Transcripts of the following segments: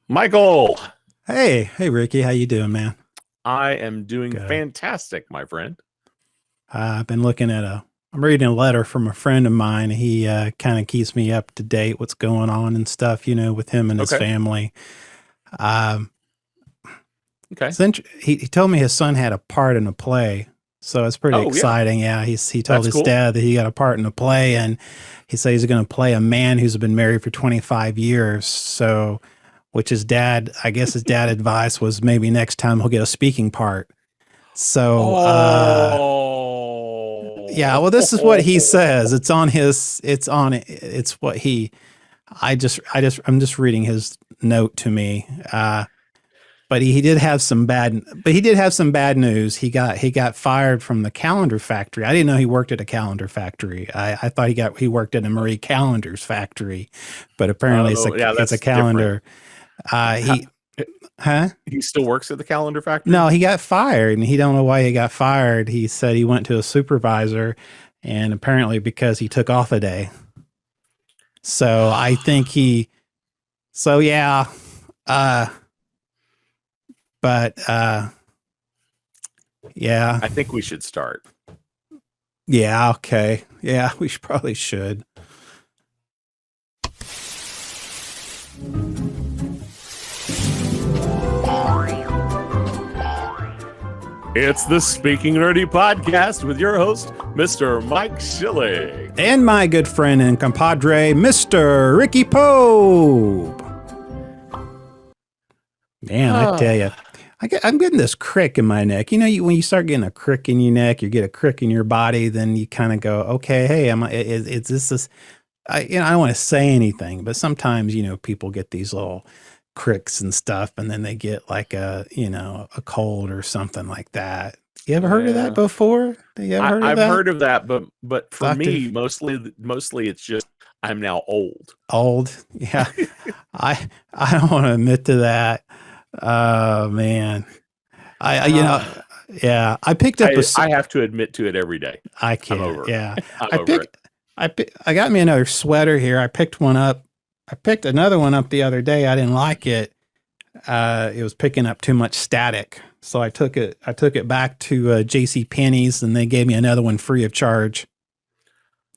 Michael, Hey, Ricky, how you doing, man? I am doing Good. fantastic, my friend. I've been looking at I'm reading a letter from a friend of mine. He kind of keeps me up to date what's going on and stuff, with him and his Okay. family. Um, Okay. since he told me his son had a part in a play, so it's pretty Oh, yeah. exciting. Yeah, he told That's his cool. dad that he got a part in a play, and he said he's going to play a man who's been married for 25 years. So, which his dad, I guess his dad advice was maybe next time he'll get a speaking part. So, yeah, Oh. well, this is what he says. It's what I'm just reading his note to me. But he did have some bad news. He got fired from the calendar factory. I didn't know he worked at a calendar factory. I thought he worked at a Marie Callender's factory, but apparently Oh, yeah, it's a that's different. calendar. How, He, huh? he still works at the calendar factory? No, he got fired, and he don't know why he got fired. He said he went to a supervisor, and apparently because he took off a day. So I think he. So yeah, uh, but yeah, I think we should start. yeah, okay, yeah, we probably should. It's the Speaking Nerdy podcast with your host, Mr. Mike Schilling. And my good friend and compadre, Mr. Ricky Pope. Man, I tell you, I'm getting this crick in my neck. When you start getting a crick in your neck, you get a crick in your body, then you kind of go, okay, hey, is this? I don't want to say anything, but sometimes, people get these little cricks and stuff, and then they get like a cold or something like that. You ever heard of that before? You ever heard of I've that? heard of that, but for Doctor- me, mostly it's just I'm now old. Old, yeah. I don't want to admit to that. Oh man, yeah. I picked up I have to admit to it every day. I can't. I'm over it. Yeah, I'm over it. I got me another sweater here. I picked one up. I picked another one up the other day. I didn't like it. It was picking up too much static, so I took it back to J.C. Penney's, and they gave me another one free of charge.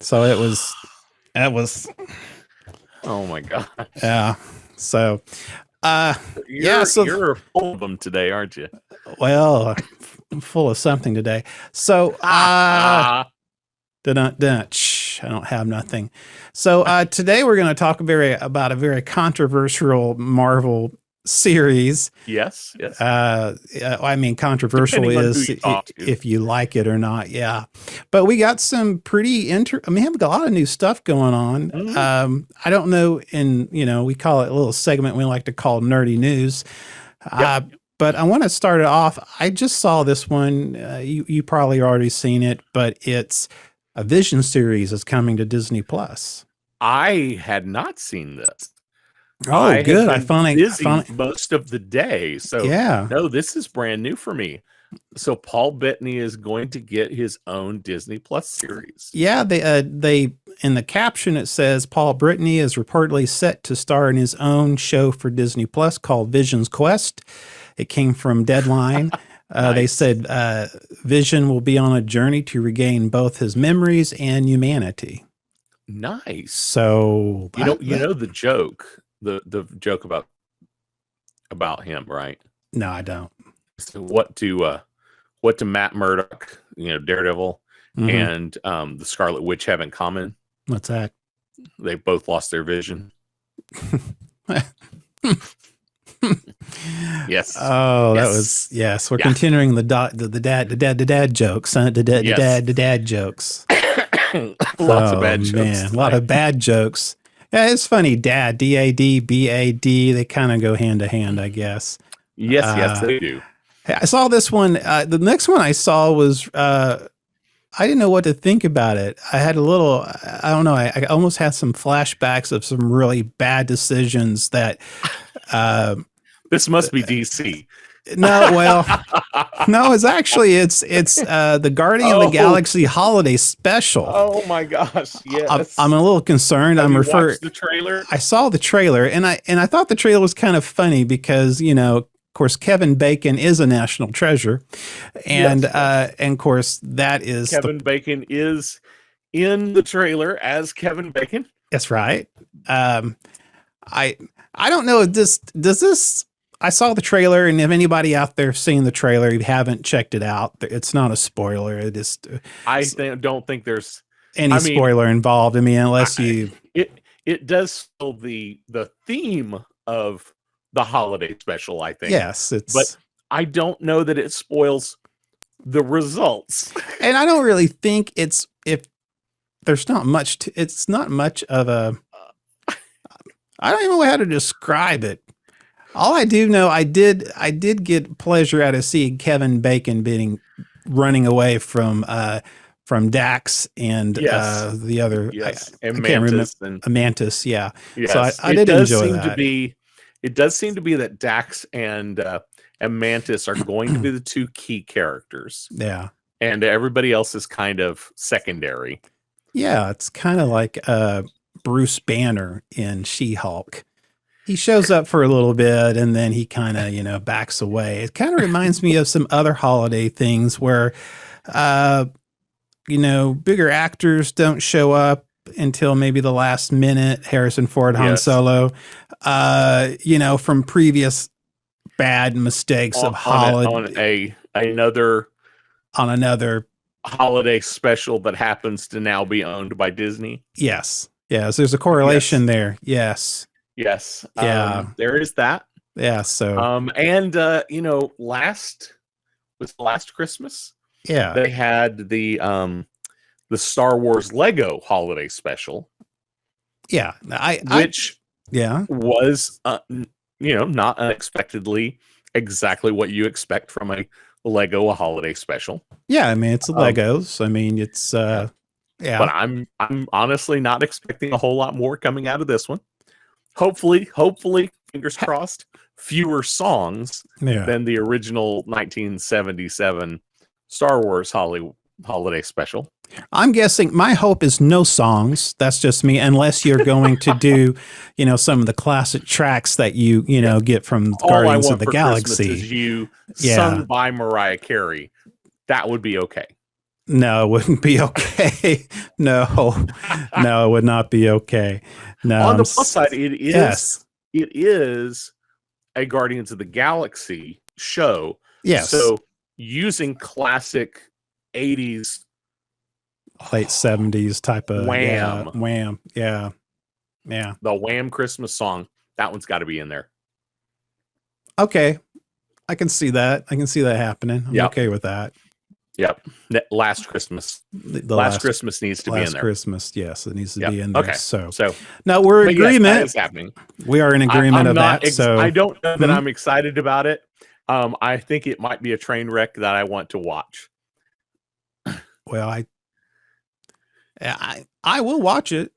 So that was. Oh my god. Yeah. So. You're full of them today, aren't you? Well, I'm full of something today. So, I don't have nothing. So, today we're going to talk about a very controversial Marvel series. Yes. I mean, controversial is if you like it or not. Yeah. But we got some pretty I mean, we have a lot of new stuff going on. Mm-hmm. I don't know. We call it a little segment we like to call nerdy news. Yep. But I want to start it off. I just saw this one. You probably already seen it, but it's a Vision series is coming to Disney Plus. I had not seen this. Oh, good. I finally most of the day. So yeah. No, this is brand new for me. So Paul Bettany is going to get his own Disney Plus series. Yeah, they in the caption it says Paul Bettany is reportedly set to star in his own show for Disney Plus called Vision's Quest. It came from Deadline. Nice. They said Vision will be on a journey to regain both his memories and humanity. Nice. So you know the joke. The joke about him, right? No, I don't. So what do Matt Murdock, Daredevil, and the Scarlet Witch have in common? What's that? They both lost their vision. Yes. Oh, that was yes. We're continuing the dad jokes. The dad jokes. Lots of bad jokes. Man, a lot of bad jokes. Yeah, it's funny. Dad, D-A-D, B-A-D. They kind of go hand to hand, I guess. Yes, they do. I saw this one. The next one I saw was, I didn't know what to think about it. I had a little, I don't know. I almost had some flashbacks of some really bad decisions that. This must be DC. No, well, no, it's the Guardian of the Oh, Galaxy holiday special. oh my gosh, I'm yes. a little concerned. Have you watched the trailer? I saw the trailer and I thought the trailer was kind of funny because, of course, Kevin Bacon is a national treasure. And Yes. and of course that is Kevin Bacon is in the trailer as Kevin Bacon. that's right. Um I I don't know, does this I saw the trailer, and if anybody out there seen the trailer, you haven't checked it out, it's not a spoiler. It is Don't think there's. any I mean, spoiler involved. I mean, unless you it does still the theme of the holiday special, I think. yes, But it's I don't know that it spoils the results. and I don't really think it's if there's not much it's not much of a I don't even know how to describe it. All I do know, I did get pleasure out of seeing Kevin Bacon being running away from Dax and Yes. the other Yes, I and can't remember Mantis and Mantis, yeah. yes, So I did enjoy that. It does seem to be that Dax and Mantis are going to be the two key characters, Yeah. and everybody else is kind of secondary. Yeah, it's kind of like Bruce Banner in She-Hulk. He shows up for a little bit and then he kind of, backs away. It kind of reminds me of some other holiday things where, bigger actors don't show up until maybe the last minute. Harrison Ford, Han Yes. Solo, from previous bad mistakes of holiday on another on another. holiday special that happens to now be owned by Disney. Yes. Yes. There's a correlation there. Yes. Yes. Yeah. There is that. Yeah. So, And last Christmas, yeah. they had the Star Wars Lego holiday special, Yeah. which yeah. was not unexpectedly exactly what you expect from a Lego holiday special. Yeah. I mean, it's Legos. I mean, it's, yeah. But I'm honestly not expecting a whole lot more coming out of this one. Hopefully, fingers crossed, fewer songs than the original 1977 Star Wars holiday special. I'm guessing my hope is no songs. That's just me, unless you're going to do, some of the classic tracks that you get from Guardians of the Galaxy. Sung by Mariah Carey. That would be okay. No, it wouldn't be okay. No, it would not be okay. No. On the plus side, it is a Guardians of the Galaxy show. Yes. So using classic 80s, late 70s type of Wham. Wham. Yeah. The Wham Christmas song, that one's got to be in there. Okay. I can see that. Happening. I'm okay with that. Yep. Last Christmas. The last Christmas needs to be in there. Last Christmas, yes, it needs to be in there. Okay. So now we're in agreement. Yes, that is happening. We are in agreement of that. So I don't know that I'm excited about it. I think it might be a train wreck that I want to watch. Well, I will watch it.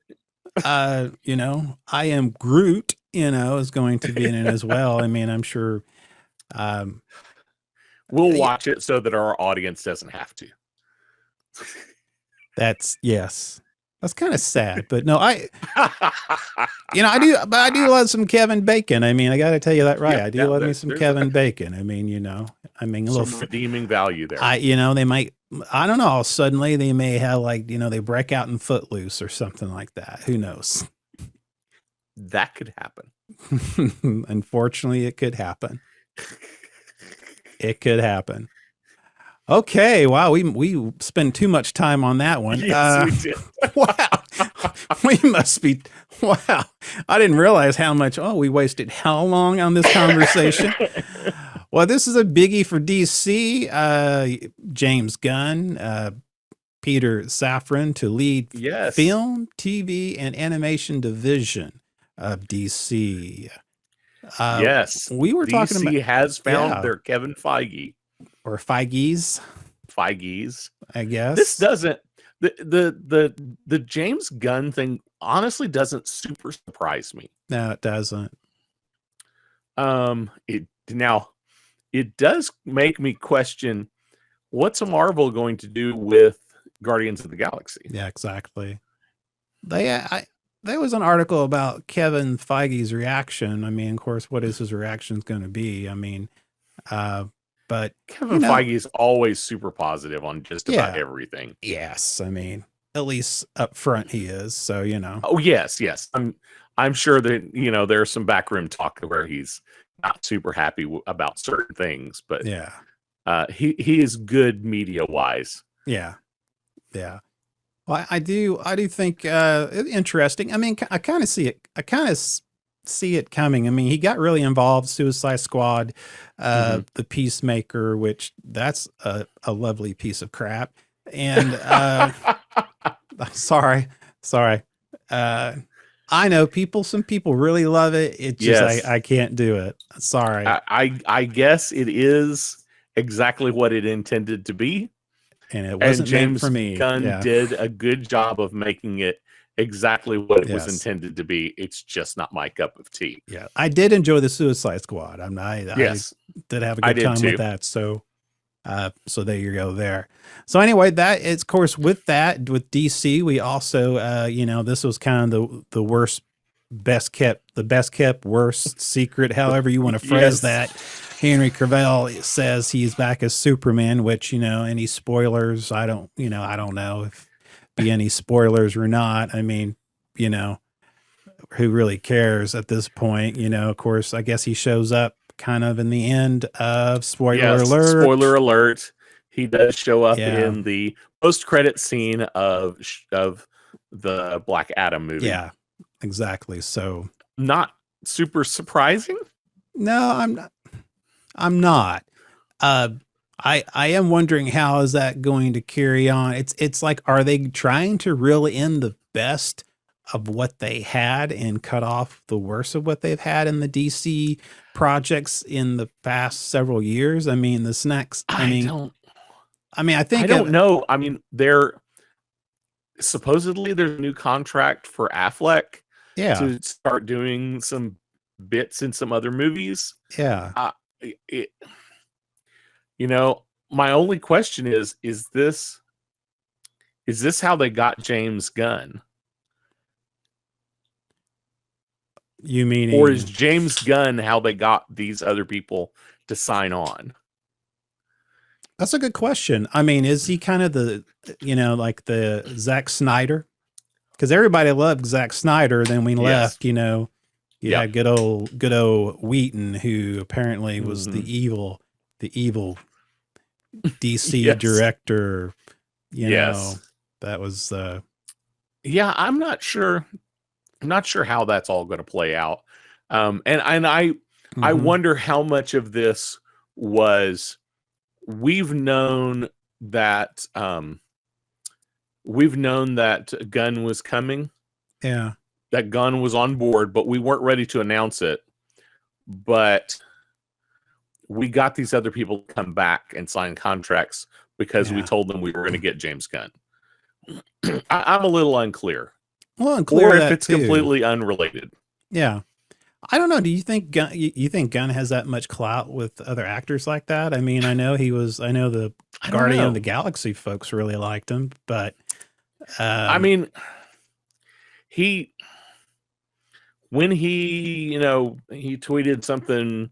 I am Groot, is going to be in it as well. I mean, I'm sure we'll watch it so that our audience doesn't have to. That's kind of sad, but no, I do love some Kevin Bacon. I mean, I got to tell you that right. I do love me some Kevin Bacon. I mean, a little redeeming value there. They might, I don't know. Suddenly they may have they break out in Footloose or something like that. Who knows? That could happen. Unfortunately, it could happen. It could happen. Okay, wow, we spend too much time on that one. Yes, we did. Wow, we must be. Wow, I didn't realize how much. Oh, we wasted how long on this conversation? Well, this is a biggie for DC. James Gunn, Peter Safran to lead film, TV, and animation division of DC. Yes, we were talking about. DC has found their Kevin Feige. Or Feige's, I guess. This doesn't the James Gunn thing honestly doesn't super surprise me. No, it doesn't. It now it does make me question what's a Marvel going to do with Guardians of the Galaxy. Yeah, exactly. There was an article about Kevin Feige's reaction. I mean, of course, what is his reaction going to be? I mean, but Kevin Feige is always super positive on just about everything. Yes, I mean, at least up front he is. So Oh yes. I'm sure that there's some backroom talk where he's not super happy about certain things, but he is good media wise. Yeah. Well, I do think interesting. I mean, I kind of see it. I kind of see it coming. I mean, he got really involved. Suicide Squad, the Peacemaker, which that's a lovely piece of crap. And sorry. I know some people really love it. It just I can't do it. Sorry. I guess it is exactly what it intended to be. And it wasn't James meant for me. Gunn did a good job of making it exactly what it was intended to be. It's just not my cup of tea. Yeah, I did enjoy the Suicide Squad. I did have a good time with that. So there you go there. So anyway, that is, of course, with DC, we also, this was kind of the worst, best kept, worst secret, however you want to phrase that. Henry Cavill says he's back as Superman, which, any spoilers, I don't know if be any spoilers or not. I mean, who really cares at this point? Of course, I guess he shows up kind of in the end of spoiler alert. Spoiler alert. He does show up in the post-credit scene of the Black Adam movie. Yeah, exactly. So not super surprising. No, I'm not. I am wondering how is that going to carry on? It's like, are they trying to reel in the best of what they had and cut off the worst of what they've had in the DC projects in the past several years? I mean, the snacks. I don't know. I mean, supposedly there's a new contract for Affleck to start doing some bits in some other movies. Yeah. My only question is this how they got James Gunn? You mean, or is James Gunn how they got these other people to sign on? That's a good question. I mean, is he kind of the, like the Zack Snyder? Because everybody loved Zack Snyder. Then we left, you had good old Wheaton, who apparently was the evil DC director. That was I'm not sure. I'm not sure how that's all going to play out. I wonder how much of this was we've known that Gunn was coming. Yeah. That Gunn was on board, but we weren't ready to announce it. But we got these other people to come back and sign contracts because we told them we were going to get James Gunn. I'm a little unclear. Well, unclear or if it's completely unrelated. Yeah. I don't know. Do you think Gunn has that much clout with other actors like that? I mean, I know the Guardian of the Galaxy folks really liked him, but I mean, when he tweeted something,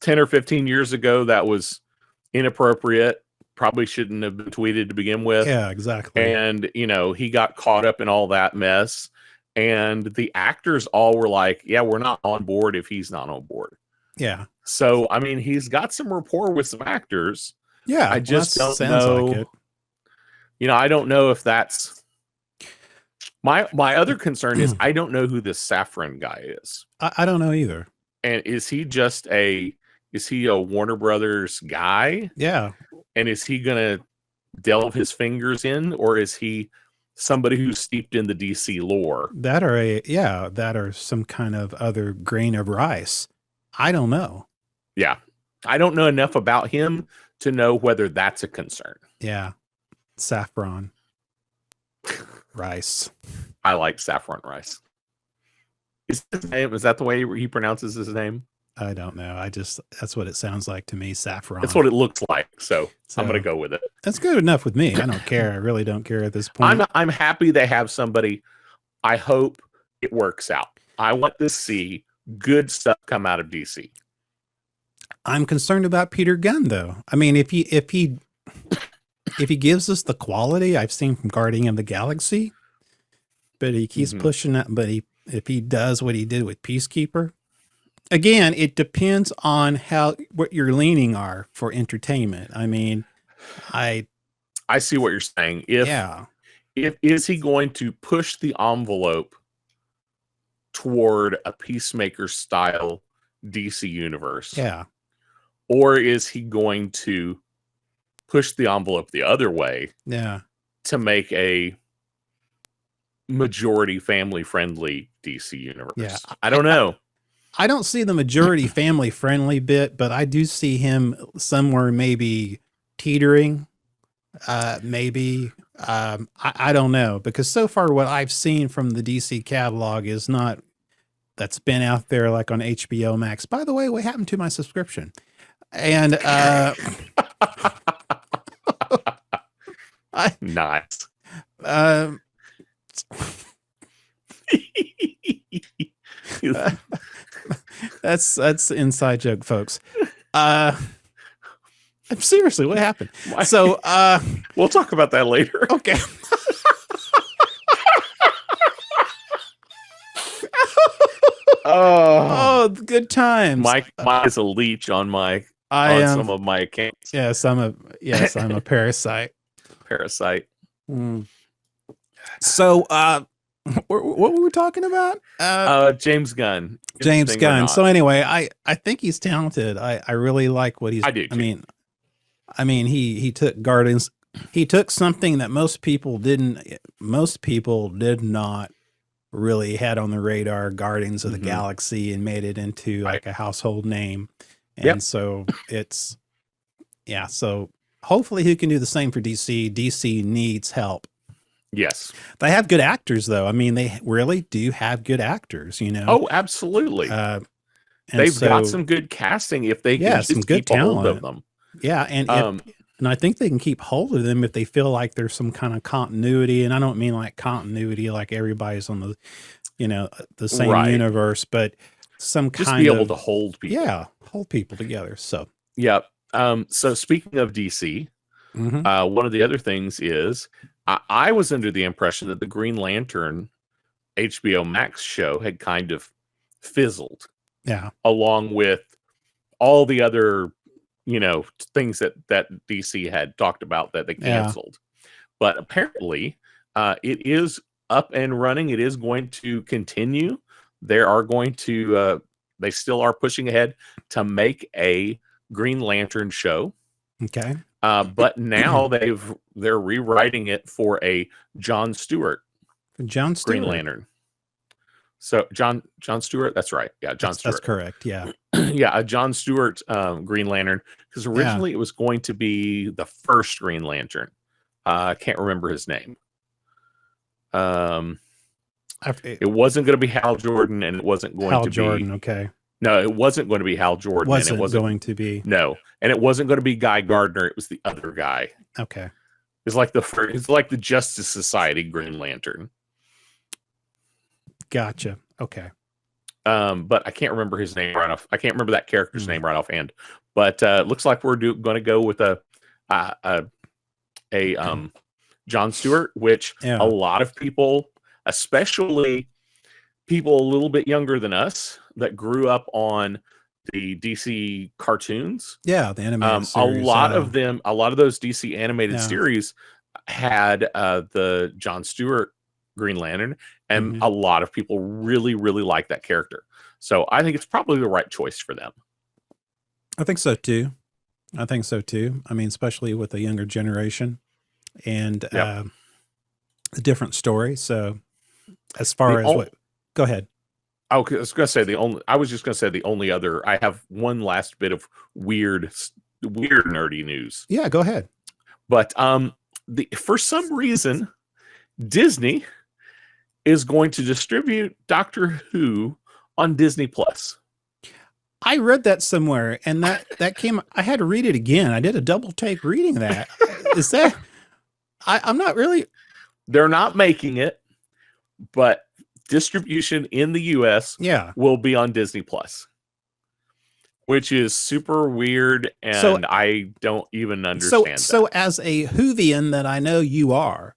10 or 15 years ago that was inappropriate, probably shouldn't have been tweeted to begin with. Yeah, exactly. And, he got caught up in all that mess. And the actors all were like, yeah, we're not on board if he's not on board. Yeah. So, I mean, he's got some rapport with some actors. Yeah. I just don't know. Like it. I don't know if that's my other concern is I don't know who this Safran guy is. I don't know either. And is he a Warner Brothers guy? Yeah. And is he going to delve his fingers in, or is he somebody who's steeped in the DC lore? That or some kind of other grain of rice. I don't know. Yeah. I don't know enough about him to know whether that's a concern. Yeah. Saffron rice. I like saffron rice. Is that the way he pronounces his name? I don't know. That's what it sounds like to me. Saffron. That's what it looks like. So I'm going to go with it. That's good enough with me. I don't care. I really don't care at this point. I'm happy they have somebody. I hope it works out. I want to see good stuff come out of DC. I'm concerned about Peter Gunn, though. I mean, if he gives us the quality I've seen from Guardian of the Galaxy, but he keeps pushing that. But if he does what he did with Peacekeeper, again, it depends on what your leaning are for entertainment. I mean, I see what you're saying. If is he going to push the envelope toward a Peacemaker style DC universe? Yeah. Or is he going to push the envelope the other way? Yeah. To make a majority family friendly DC universe? Yeah. I don't know. I don't see the majority family friendly bit, but I do see him somewhere maybe teetering. Maybe. I don't know, because so far what I've seen from the DC catalog is not that's been out there like on HBO Max. By the way, what happened to my subscription? And nice. That's inside joke, folks. Seriously, what happened? So we'll talk about that later. Okay. Oh, good times. Mike is a leech on some of my accounts. Yes, I'm a parasite. Parasite. So, what were we talking about? James Gunn. James Gunn. So anyway, I think he's talented. I really like what he's. I do too. I mean, he took Guardians. He took something that most people did not really had on the radar, Guardians of the Galaxy, and made it into like a household name. And so so hopefully he can do the same for DC. DC needs help. Yes. They have good actors, though. I mean, they really do have good actors, you know? Oh, absolutely. They've got some good casting if they can just keep hold of them. Yeah, and I think they can keep hold of them if they feel like there's some kind of continuity. And I don't mean like continuity, like everybody's on the same universe, but some just kind be able to hold people. Yeah, hold people together. So yeah. So speaking of DC, one of the other things is I was under the impression that the Green Lantern HBO Max show had kind of fizzled. Yeah. Along with all the other things that DC had talked about that they canceled. But apparently it is up and running. It is going to continue. They are going to they still are pushing ahead to make a Green Lantern show. Okay. But now they're rewriting it for a John Stewart Green Lantern. So John Stewart, that's right. Yeah, John Stewart. That's correct. Yeah. Yeah, a John Stewart Green Lantern, because originally it was going to be the first Green Lantern. I can't remember his name. It wasn't going to be Hal Jordan, and it wasn't going to be Jordan. Okay. No, it wasn't going to be Hal Jordan. And it wasn't going to be. No, and it wasn't going to be Guy Gardner. It was the other guy. Okay. It's like the Justice Society Green Lantern. Gotcha. Okay. But I can't remember his name right off. I can't remember that character's name right offhand. But looks like we're going to go with a John Stewart, which a lot of people, especially people a little bit younger than us, that grew up on the DC cartoons. Yeah, the animated series. A lot of those DC animated series had the John Stewart Green Lantern, and a lot of people really, really like that character. So I think it's probably the right choice for them. I think so too. I mean, especially with the younger generation and a different story. So as far as go ahead. I was going to say the only other, I have one last bit of weird nerdy news. Yeah, go ahead. But for some reason, Disney is going to distribute Doctor Who on Disney Plus. I read that somewhere, and that came. I had to read it again. I did a double take reading that. Is that? I'm not really. They're not making it, but distribution in the U.S. will be on Disney Plus, which is super weird, and I don't even understand that. So as a Whovian that I know you are,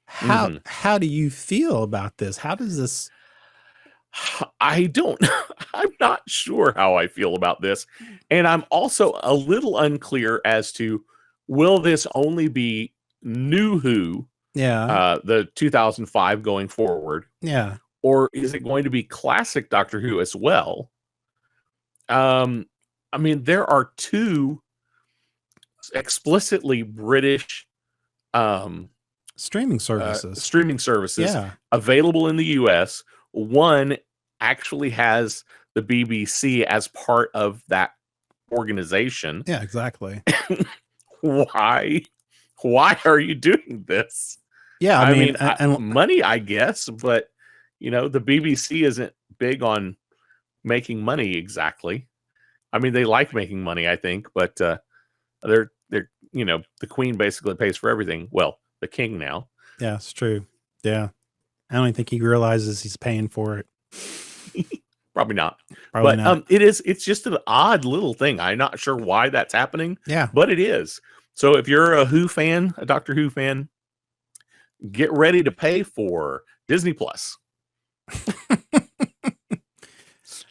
how do you feel about this? How does this? I'm not sure how I feel about this. And I'm also a little unclear as to, will this only be new Who? The 2005 going forward. Yeah. Or is it going to be classic Doctor Who as well? I mean, there are two explicitly British streaming services available in the US. One actually has the BBC as part of that organization. Yeah, exactly. Why are you doing this? Yeah, I mean, money, I guess, but you know, the BBC isn't big on making money exactly. I mean, they like making money, I think, but they're you know, the Queen basically pays for everything. Well, the King now. Yeah, it's true. Yeah. I don't think he realizes he's paying for it. Probably not. It's just an odd little thing. I'm not sure why that's happening. Yeah. But it is. So if you're a Who fan, a Doctor Who fan, get ready to pay for Disney Plus.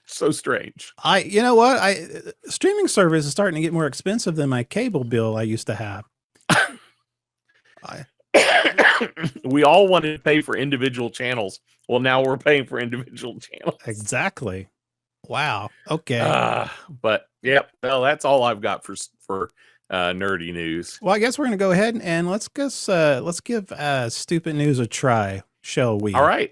So strange. You know what? Streaming service is starting to get more expensive than my cable bill I used to have. We all wanted to pay for individual channels. Well, now we're paying for individual channels. Exactly. Wow. Okay. But yep. Well, that's all I've got for nerdy news. Well, I guess we're going to go ahead and let's give stupid news a try, shall we? All right.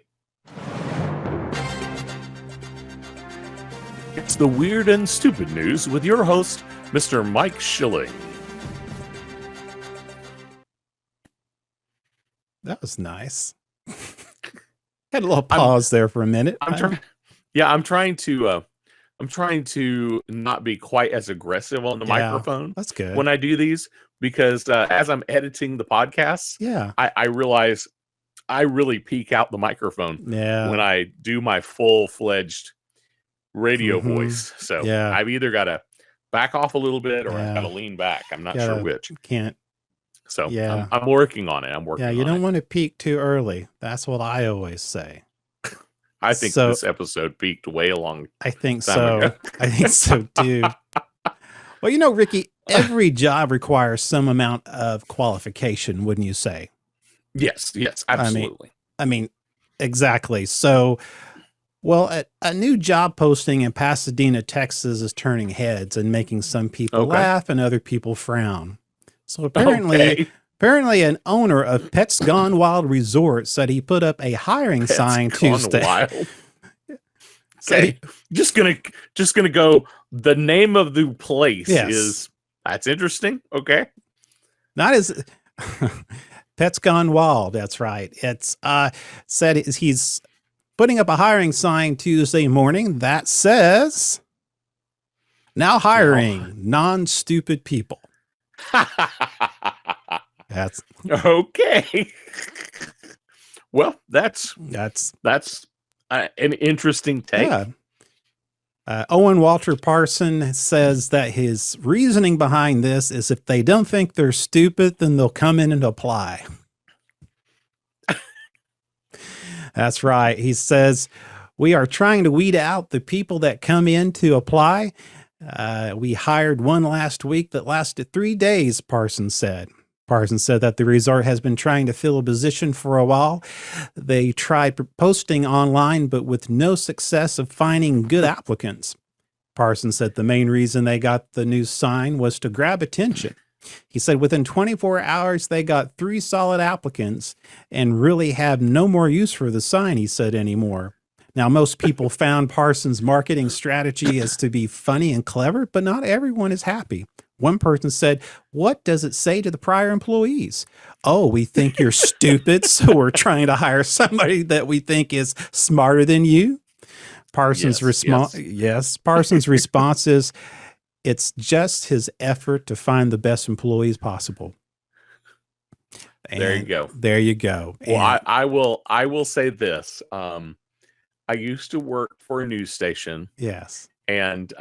It's the weird and stupid news with your host, Mr. Mike Schilling. That was nice. Had a little pause there for a minute. I'm trying to not be quite as aggressive on the microphone. That's good. When I do these, because as I'm editing the podcasts, I realize I really peek out the microphone when I do my full-fledged radio voice. So I've either got to back off a little bit or I've got to lean back. I'm not sure which. Can't. So I'm working on it. You don't want to peak too early. That's what I always say. I think this episode peaked way along. I think so. I think so too. Well, you know, Ricky, every job requires some amount of qualification, wouldn't you say? Yes, absolutely. I mean, exactly. So, well, a new job posting in Pasadena, Texas is turning heads and making some people laugh and other people frown. So apparently an owner of Pets Gone Wild Resort said he put up a hiring sign Tuesday. Okay, just gonna go. The name of the place is, that's interesting. Okay, not as Pets Gone Wild. That's right. It's said he's putting up a hiring sign Tuesday morning that says, "Now hiring non-stupid people." That's okay. Well, that's an interesting take. Owen Walter Parson says that his reasoning behind this is if they don't think they're stupid, then they'll come in and apply. That's right. He says, we are trying to weed out the people that come in to apply. We hired one last week that lasted 3 days, Parsons said. Parsons said that the resort has been trying to fill a position for a while. They tried posting online, but with no success of finding good applicants. Parsons said the main reason they got the new sign was to grab attention. He said within 24 hours, they got 3 solid applicants and really have no more use for the sign, he said, anymore. Now, most people found Parsons' marketing strategy as to be funny and clever, but not everyone is happy. One person said, what does it say to the prior employees? Oh, we think you're stupid, so we're trying to hire somebody that we think is smarter than you. Parsons' response, Parsons' response is, "It's just his effort to find the best employees possible." And there you go. There you go. Well, I will say this. I used to work for a news station. Yes. And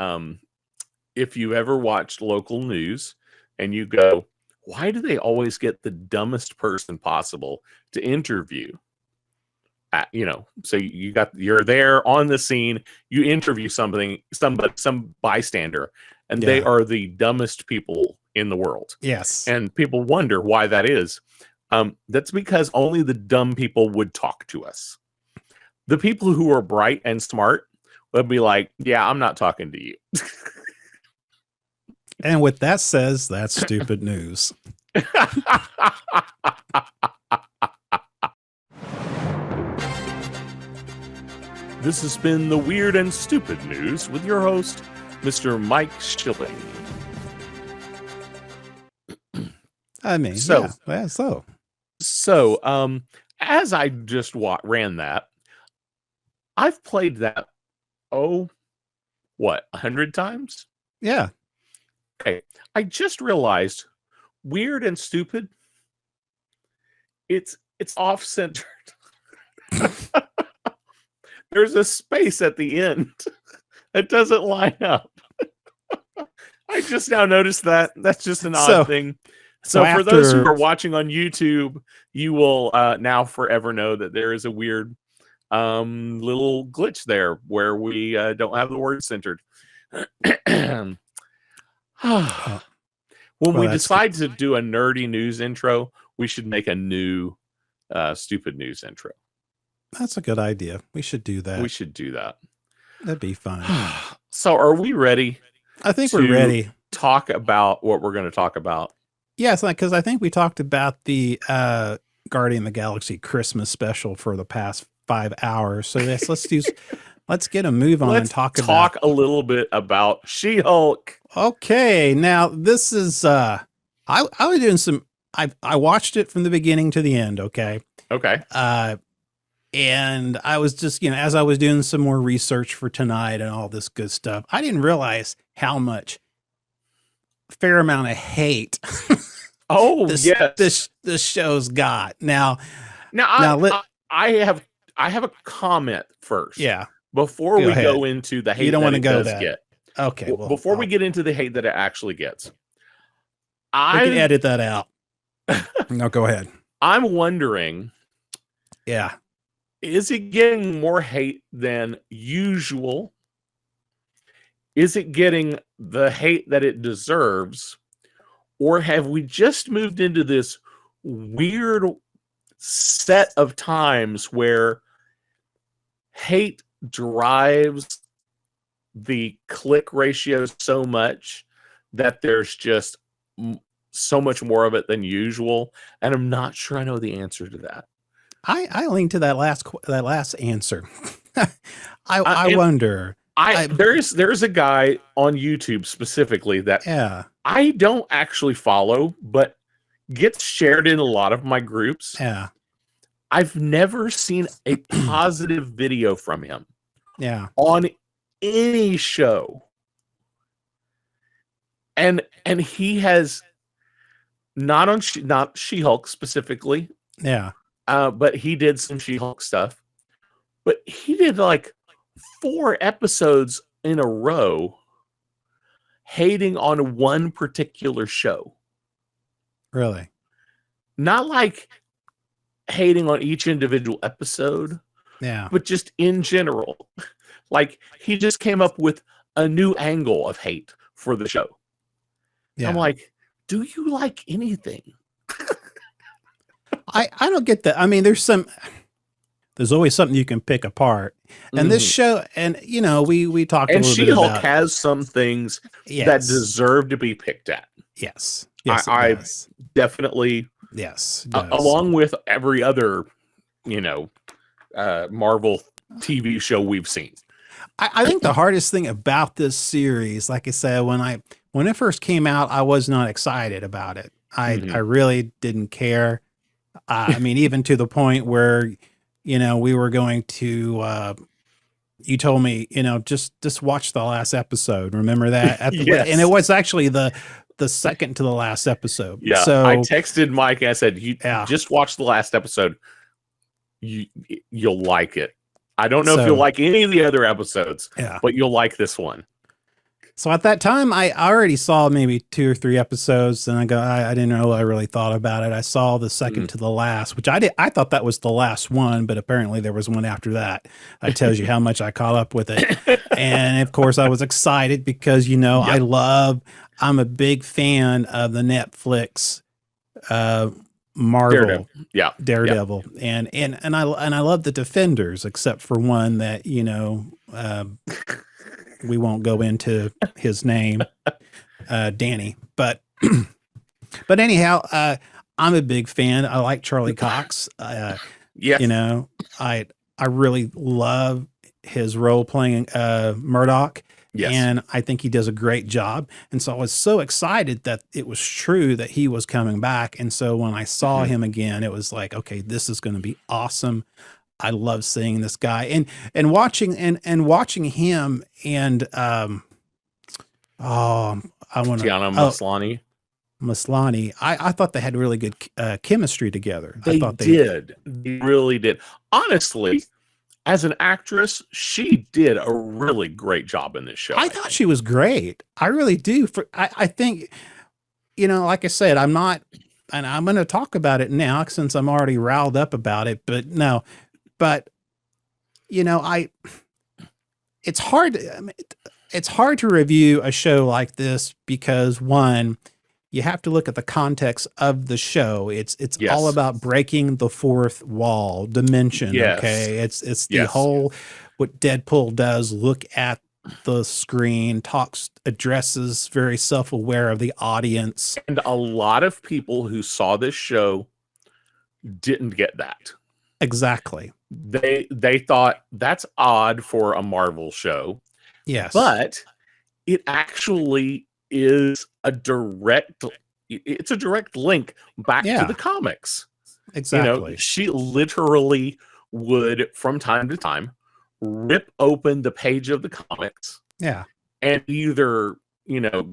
if you ever watched local news and you go, why do they always get the dumbest person possible to interview? So you're there on the scene, you interview some bystander, and they are the dumbest people in the world. Yes. And people wonder why that is. That's because only the dumb people would talk to us. The people who are bright and smart would be like, yeah, I'm not talking to you. And what that says, that's stupid news. This has been the Weird and Stupid News with your host, Mr. Mike Schilling. I mean, so as I just ran that, I've played that, 100 times? Yeah. Okay. I just realized weird and stupid, it's off-centered. There's a space at the end that doesn't line up. I just now noticed that. That's just an odd thing. So for those who are watching on YouTube, you will now forever know that there is a weird little glitch there where we don't have the word centered. When we decide to do a nerdy news intro, we should make a new stupid news intro. That's a good idea. We should do that. We should do that. That'd be fun. So are we ready? I think we're ready. Talk about what we're going to talk about. Yes, because I think we talked about the Guardian of the Galaxy Christmas special for the past 5 hours. So let's get a move on and talk a little bit about She-Hulk. Okay, now this is I was doing some. I watched it from the beginning to the end. Okay. And I was just, as I was doing some more research for tonight and all this good stuff, I didn't realize how much fair amount of hate. This show's got now. I have a comment first. Yeah. Before we go into the hate, you don't want to go there. Get. Okay. Well, before we get into the hate that it actually gets, I can edit that out. No, go ahead. I'm wondering. Yeah. Is it getting more hate than usual? Is it getting the hate that it deserves? Or have we just moved into this weird set of times where hate drives the click ratio so much that there's just so much more of it than usual? And I'm not sure I know the answer to that. I lean to that last answer. I wonder. There's a guy on YouTube specifically that I don't actually follow, but gets shared in a lot of my groups. Yeah. I've never seen a positive video from him. Yeah. On any show. And he has not She-Hulk specifically. Yeah. But he did some She-Hulk stuff. But he did like 4 episodes in a row hating on one particular show. Really? Not like hating on each individual episode. Yeah. But just in general. Like he just came up with a new angle of hate for the show. Yeah. I'm like, do you like anything? I don't get that. I mean, there's always something you can pick apart. And this show, and we talked a little bit about. And She-Hulk has some things that deserve to be picked at. Yes. I definitely. Yes. Along with every other, Marvel TV show we've seen. I think the hardest thing about this series, like I said, when it first came out, I was not excited about it. I really didn't care. I mean, even to the point where, we were going to you told me, just watch the last episode. Remember that? And it Yes. was actually the second to the last episode. Yeah. I So texted Mike and I said, you yeah. just watch the last episode. You'll like it. I don't know if you'll So like any of the other episodes, yeah. but you'll like this one. So at that time, I already saw maybe 2 or 3 episodes, and I didn't know what I really thought about it. I saw the second to the last, which I thought that was the last one, but apparently there was one after that. That tells you how much I caught up with it. And of course, I was excited because Yep. I'm a big fan of the Netflix Marvel Daredevil. Yeah. Daredevil, and I love the Defenders, except for one that we won't go into his name, Danny, but anyhow, I'm a big fan. I like Charlie Cox. Yes. I really love his role playing Murdoch. Yes. And I think he does a great job. And so I was so excited that it was true that he was coming back. And so when I saw him again, it was like, okay, this is going to be awesome. I love seeing this guy and watching him and I want to Maslany. Maslany. I thought they had really good chemistry together. They really did. Honestly, as an actress, she did a really great job in this show. I thought she was great. I really do. I think, like I said, I'm not, and I'm going to talk about it now since I'm already riled up about it, but no. But it's hard. It's hard to review a show like this because one, you have to look at the context of the show. It's all about breaking the fourth wall dimension. Yes. Okay, it's the whole what Deadpool does. Look at the screen, addresses very self-aware of the audience, and a lot of people who saw this show didn't get that. Exactly. They thought that's odd for a Marvel show. Yes. But it actually is a direct link back to the comics. Exactly. She literally would from time to time rip open the page of the comics. Yeah. And either,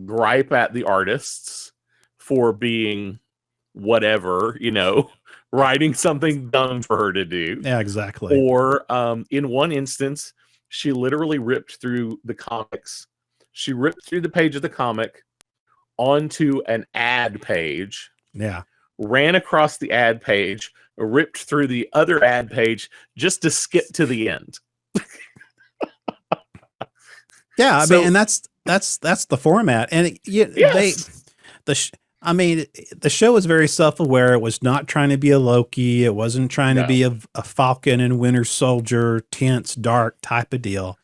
gripe at the artists for being whatever, writing something dumb for her to do. Yeah, exactly. Or in one instance, she literally ripped through the comics. She ripped through the page of the comic onto an ad page. Yeah. Ran across the ad page, ripped through the other ad page just to skip to the end. Yeah, I mean, and that's the format. And the show was very self-aware. It was not trying to be a Loki. It wasn't trying to be a Falcon and Winter Soldier, tense, dark type of deal.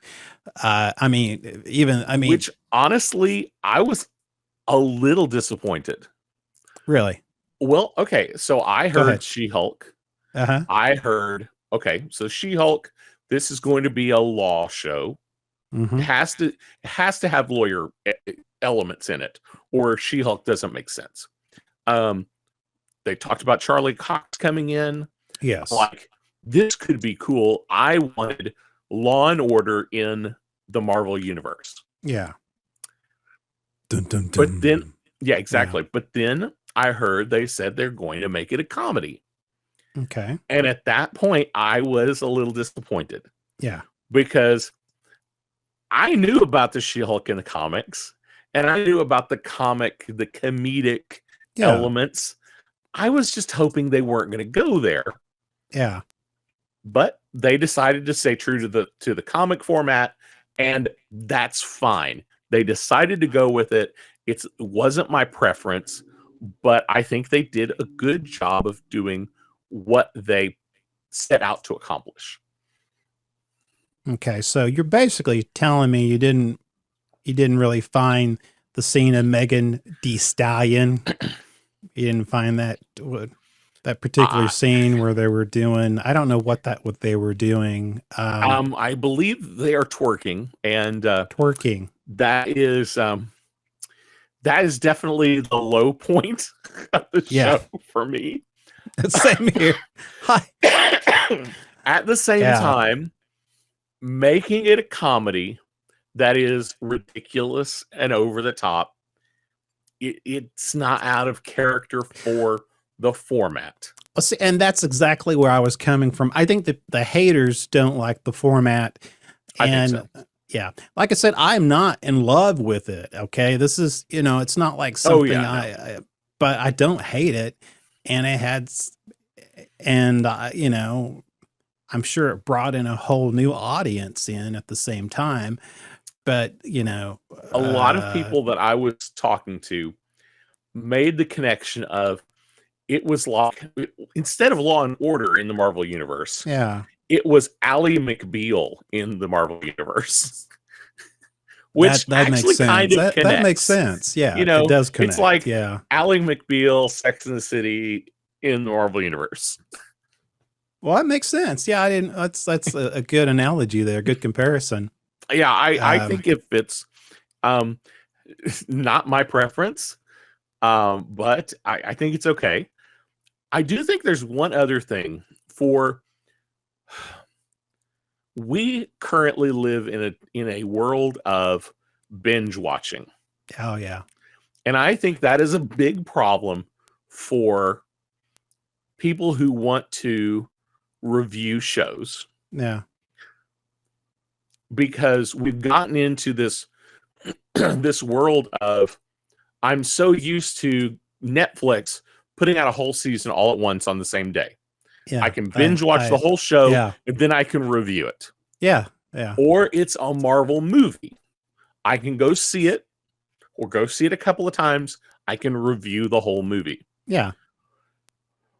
Which honestly, I was a little disappointed. Really? Well, okay. So I heard She-Hulk. Uh-huh. I heard, okay, so She-Hulk, this is going to be a law show. Mm-hmm. It has to have lawyer elements in it, or She-Hulk doesn't make sense. They talked about Charlie Cox coming in. Yes. Like, this could be cool. I wanted Law and Order in the Marvel universe. Yeah. Dun, dun, dun. But then, exactly. Yeah. But then I heard they said they're going to make it a comedy. Okay. And at that point, I was a little disappointed. Yeah. Because I knew about the She-Hulk in the comics, and I knew about the comedic elements. I was just hoping they weren't going to go there. Yeah. But they decided to stay true to the comic format, and that's fine. They decided to go with it. It wasn't my preference, but I think they did a good job of doing what they set out to accomplish. Okay, so you're basically telling me you didn't really find the scene of Megan Thee Stallion. You didn't find that particular scene where they were doing, I don't know what they were doing. I believe they are twerking, and twerking. That is definitely the low point of the show for me. Same here. At the same time, making it a comedy that is ridiculous and over the top, it's not out of character for the format. Well, see, and that's exactly where I was coming from. I think that the haters don't like the format. And I think so. Yeah, like I said, I'm not in love with it. Okay. This is, it's not like something but I don't hate it. And it had, and I'm sure it brought in a whole new audience in at the same time. But, a lot of people that I was talking to made the connection of it was instead of Law and Order in the Marvel Universe. Yeah. It was Ally McBeal in the Marvel Universe. Which that actually makes sense. kind of connects. That makes sense. Yeah. It does connect. It's like Ally McBeal, Sex and the City in the Marvel Universe. Well, that makes sense. Yeah, I didn't. That's a good analogy there. Good comparison. Yeah, I think if it's not my preference, but I think it's okay. I do think there's one other thing we currently live in a world of binge watching. Oh yeah. And I think that is a big problem for people who want to review shows. Yeah. Because we've gotten into this this world of I'm so used to Netflix putting out a whole season all at once on the same day. Yeah. I can binge watch the whole show and then I can review it. Yeah. Yeah. Or it's a Marvel movie. I can go see it or go see it a couple of times. I can review the whole movie. Yeah.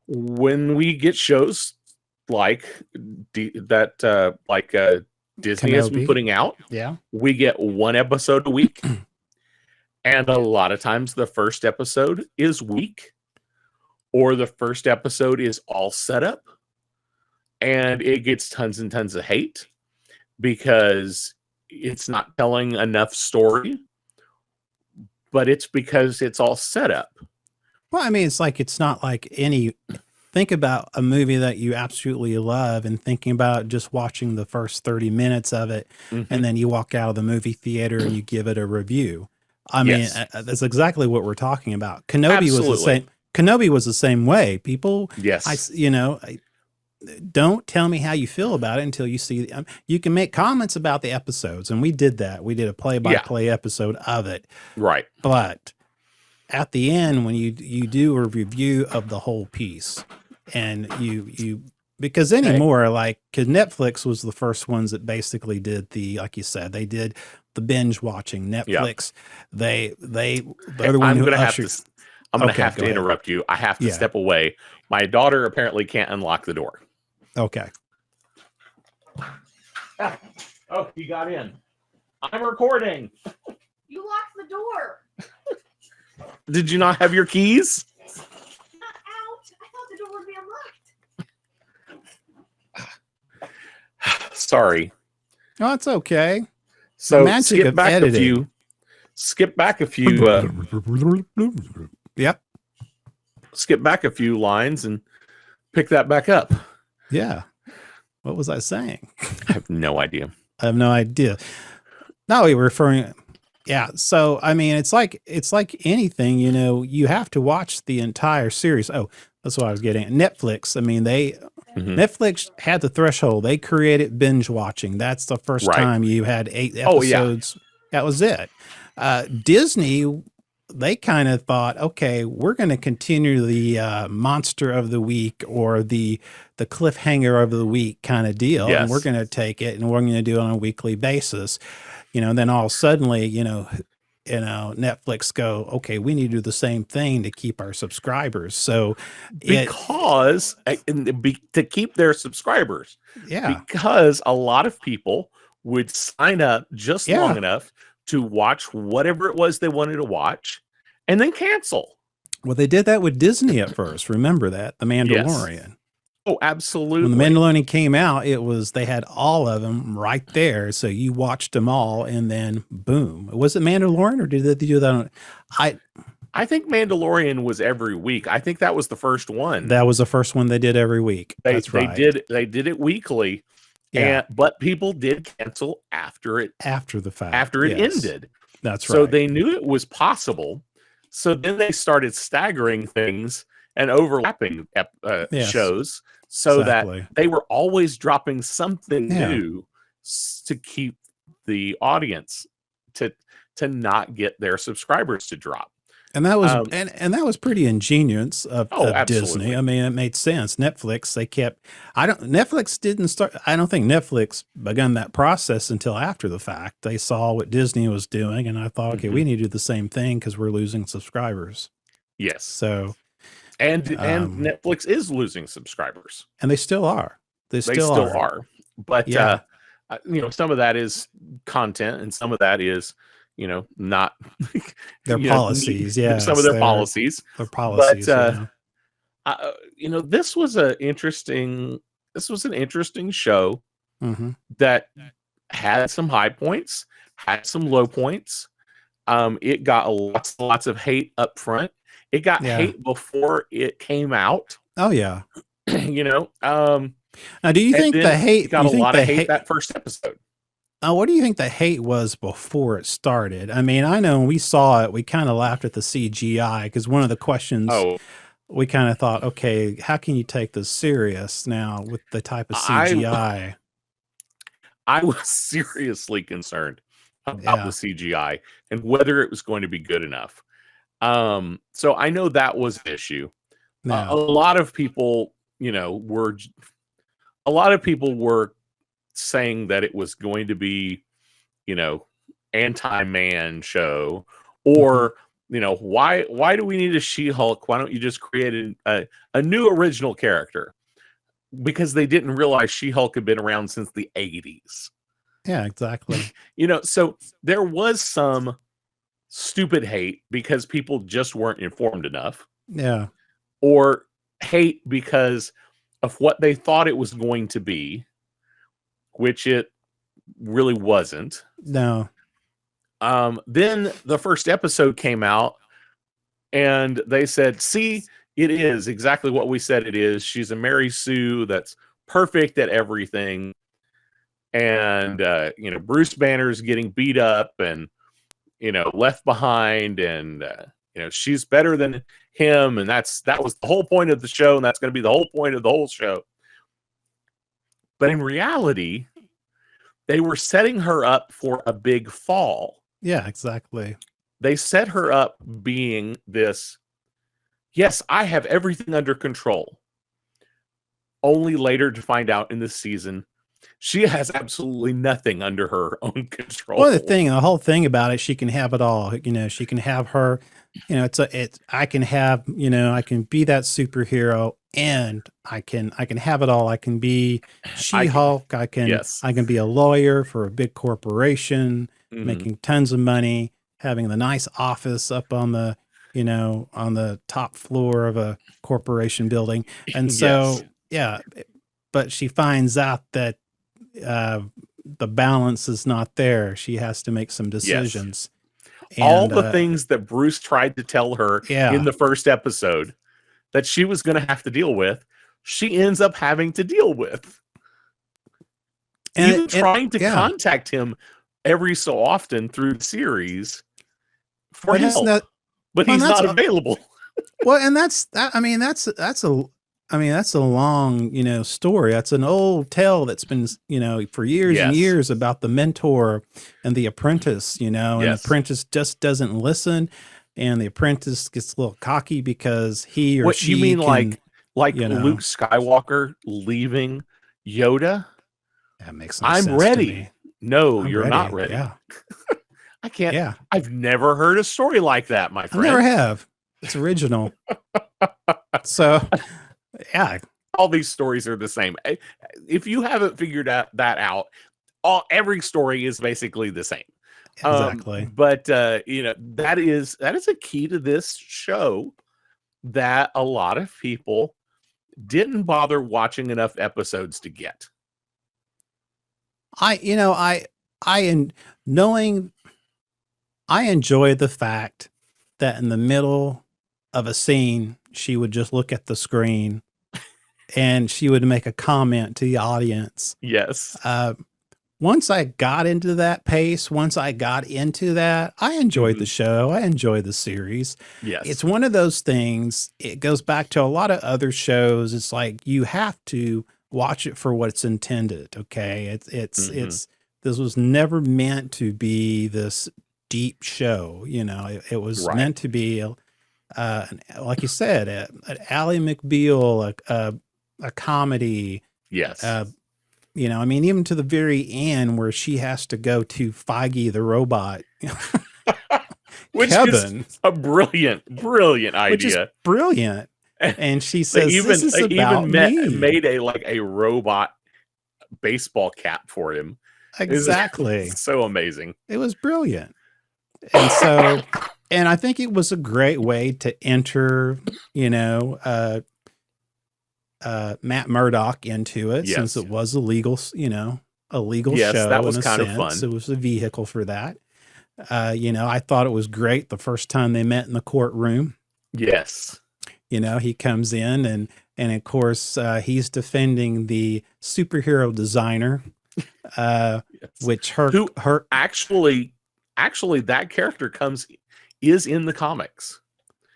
When we get shows like Disney has been putting out, we get one episode a week. And a lot of times the first episode is weak, or the first episode is all set up, and it gets tons and tons of hate because it's not telling enough story, but it's because it's all set up. Well, I mean, it's not like think about a movie that you absolutely love and thinking about just watching the first 30 minutes of it. Mm-hmm. And then you walk out of the movie theater and you give it a review. I mean, that's exactly what we're talking about. Kenobi was the same. Kenobi was the same way. People, don't tell me how you feel about it until you see. You can make comments about the episodes, and we did that. We did a play-by-play episode of it, right? But at the end, when you do a review of the whole piece, and you because anymore, because Netflix was the first ones that basically did like you said, they did the binge watching. Netflix, they're the one who ushered. I'm going to have to interrupt you. I have to step away. My daughter apparently can't unlock the door. Okay. Oh, he got in. I'm recording. You locked the door. Did you not have your keys? Not out. I thought the door would be unlocked. Sorry. Oh, it's okay. So skip back a few. Skip back a few. Yep. Skip back a few lines and pick that back up. Yeah. What was I saying? I have no idea. No, we were referring. Yeah. So, I mean, it's like anything, you have to watch the entire series. Oh, that's what I was getting at. Netflix. I mean, Netflix had the threshold. They created binge watching. That's the first time you had 8 episodes. Oh, yeah. That was it. Disney, they kind of thought, okay, we're going to continue the monster of the week or the cliffhanger of the week kind of deal. Yes. And we're going to take it and we're going to do it on a weekly basis. And then all suddenly, Netflix go, okay, we need to do the same thing to keep our subscribers. So to keep their subscribers. Yeah. Because a lot of people would sign up just long enough to watch whatever it was they wanted to watch and then cancel. Well, they did that with Disney at first. Remember that? The Mandalorian. Yes. Oh, absolutely. When The Mandalorian came out, they had all of them right there. So you watched them all and then boom. Was it Mandalorian or did they do that on I think Mandalorian was every week. I think that was the first one. That was the first one they did every week. That's right. They did it weekly. Yeah. But people did cancel after it After the fact. after it Yes. ended. That's So right. they knew it was possible. So then they started staggering things and overlapping Yes. shows so Exactly. that they were always dropping something Yeah. new to keep the audience to not get their subscribers to drop. And that was and that was pretty ingenious of Absolutely. Disney. I mean, it made sense. Netflix, they kept Netflix didn't start, I don't think Netflix began that process until after the fact. They saw what Disney was doing, and I thought, okay, we need to do the same thing because we're losing subscribers. Yes. So and Netflix is losing subscribers. And they still are. They still are. But yeah. Some of that is content and some of that is not their policies. Yeah. Some of their policies. Their policies. But this was an interesting show that had some high points, had some low points. It got lots of hate up front. It got hate before it came out. Oh yeah. Now, do you think the hate got a lot of hate that first episode? What do you think the hate was before it started? I mean, I know when we saw it, we kind of laughed at the CGI because one of the questions we kind of thought, okay, how can you take this serious now with the type of CGI? I was seriously concerned about the CGI and whether it was going to be good enough. So I know that was an issue. A lot of people, were saying that it was going to be, anti-man show, or why do we need a She-Hulk? Why don't you just create a new original character? Because they didn't realize She-Hulk had been around since the 80s. Yeah, exactly. So there was some stupid hate because people just weren't informed enough. Yeah. Or hate because of what they thought it was going to be, which it really wasn't. No. Then the first episode came out and they said, see, it is exactly what we said it is. She's a Mary Sue that's perfect at everything. And, Bruce Banner's getting beat up and, left behind, and, she's better than him. And that was the whole point of the show. And that's going to be the whole point of the whole show. But in reality, they were setting her up for a big fall. Yeah, exactly. They set her up being this, yes, I have everything under control. Only later to find out in this season, she has absolutely nothing under her own control. Well, the whole thing about it, she can have it all. She can have her, I can have, I can be that superhero, and I can have it all. I can be She-Hulk. I can be a lawyer for a big corporation, making tons of money, having the nice office up on the, on the top floor of a corporation building. And so, but she finds out that the balance is not there. She has to make some decisions. And, all the things that Bruce tried to tell her in the first episode that she was going to have to deal with, she ends up having to deal with. And even trying to contact him every so often through the series for help, but he's not available. Well, and that's a long, story. That's an old tale that's been, for years and years about the mentor and the apprentice, and the apprentice just doesn't listen. And the apprentice gets a little cocky because he or she. You mean like Luke Skywalker leaving Yoda? That makes no sense. I'm ready. To me. No, you're not ready. Yeah. I can't. Yeah. I've never heard a story like that, my friend. I never have. It's original. So, yeah. All these stories are the same. If you haven't figured that out, every story is basically the same. Exactly. But that is a key to this show that a lot of people didn't bother watching enough episodes to get. I enjoy the fact that in the middle of a scene, she would just look at the screen and she would make a comment to the audience. Yes. Once I got into that pace, once I got into that, I enjoyed the show. I enjoyed the series. Yes. It's one of those things. It goes back to a lot of other shows. It's like you have to watch it for what it's intended. Okay. This was never meant to be this deep show. You know, it was meant to be, like you said, an Ally McBeal, a comedy. Yes. You know, I mean, even to the very end where she has to go to Feige the robot, which Kevin, is a brilliant idea. Which is brilliant. And she says, "This is about me." Made a robot baseball cap for him. Exactly. So amazing. It was brilliant. And so, and I think it was a great way to enter, you know, Matt Murdock into it, since it was a legal, a legal show. That was kind of fun. It was a vehicle for that. You know, I thought it was great the first time they met in the courtroom. Yes. You know, he comes in and of course he's defending the superhero designer, which her actually that character is in the comics.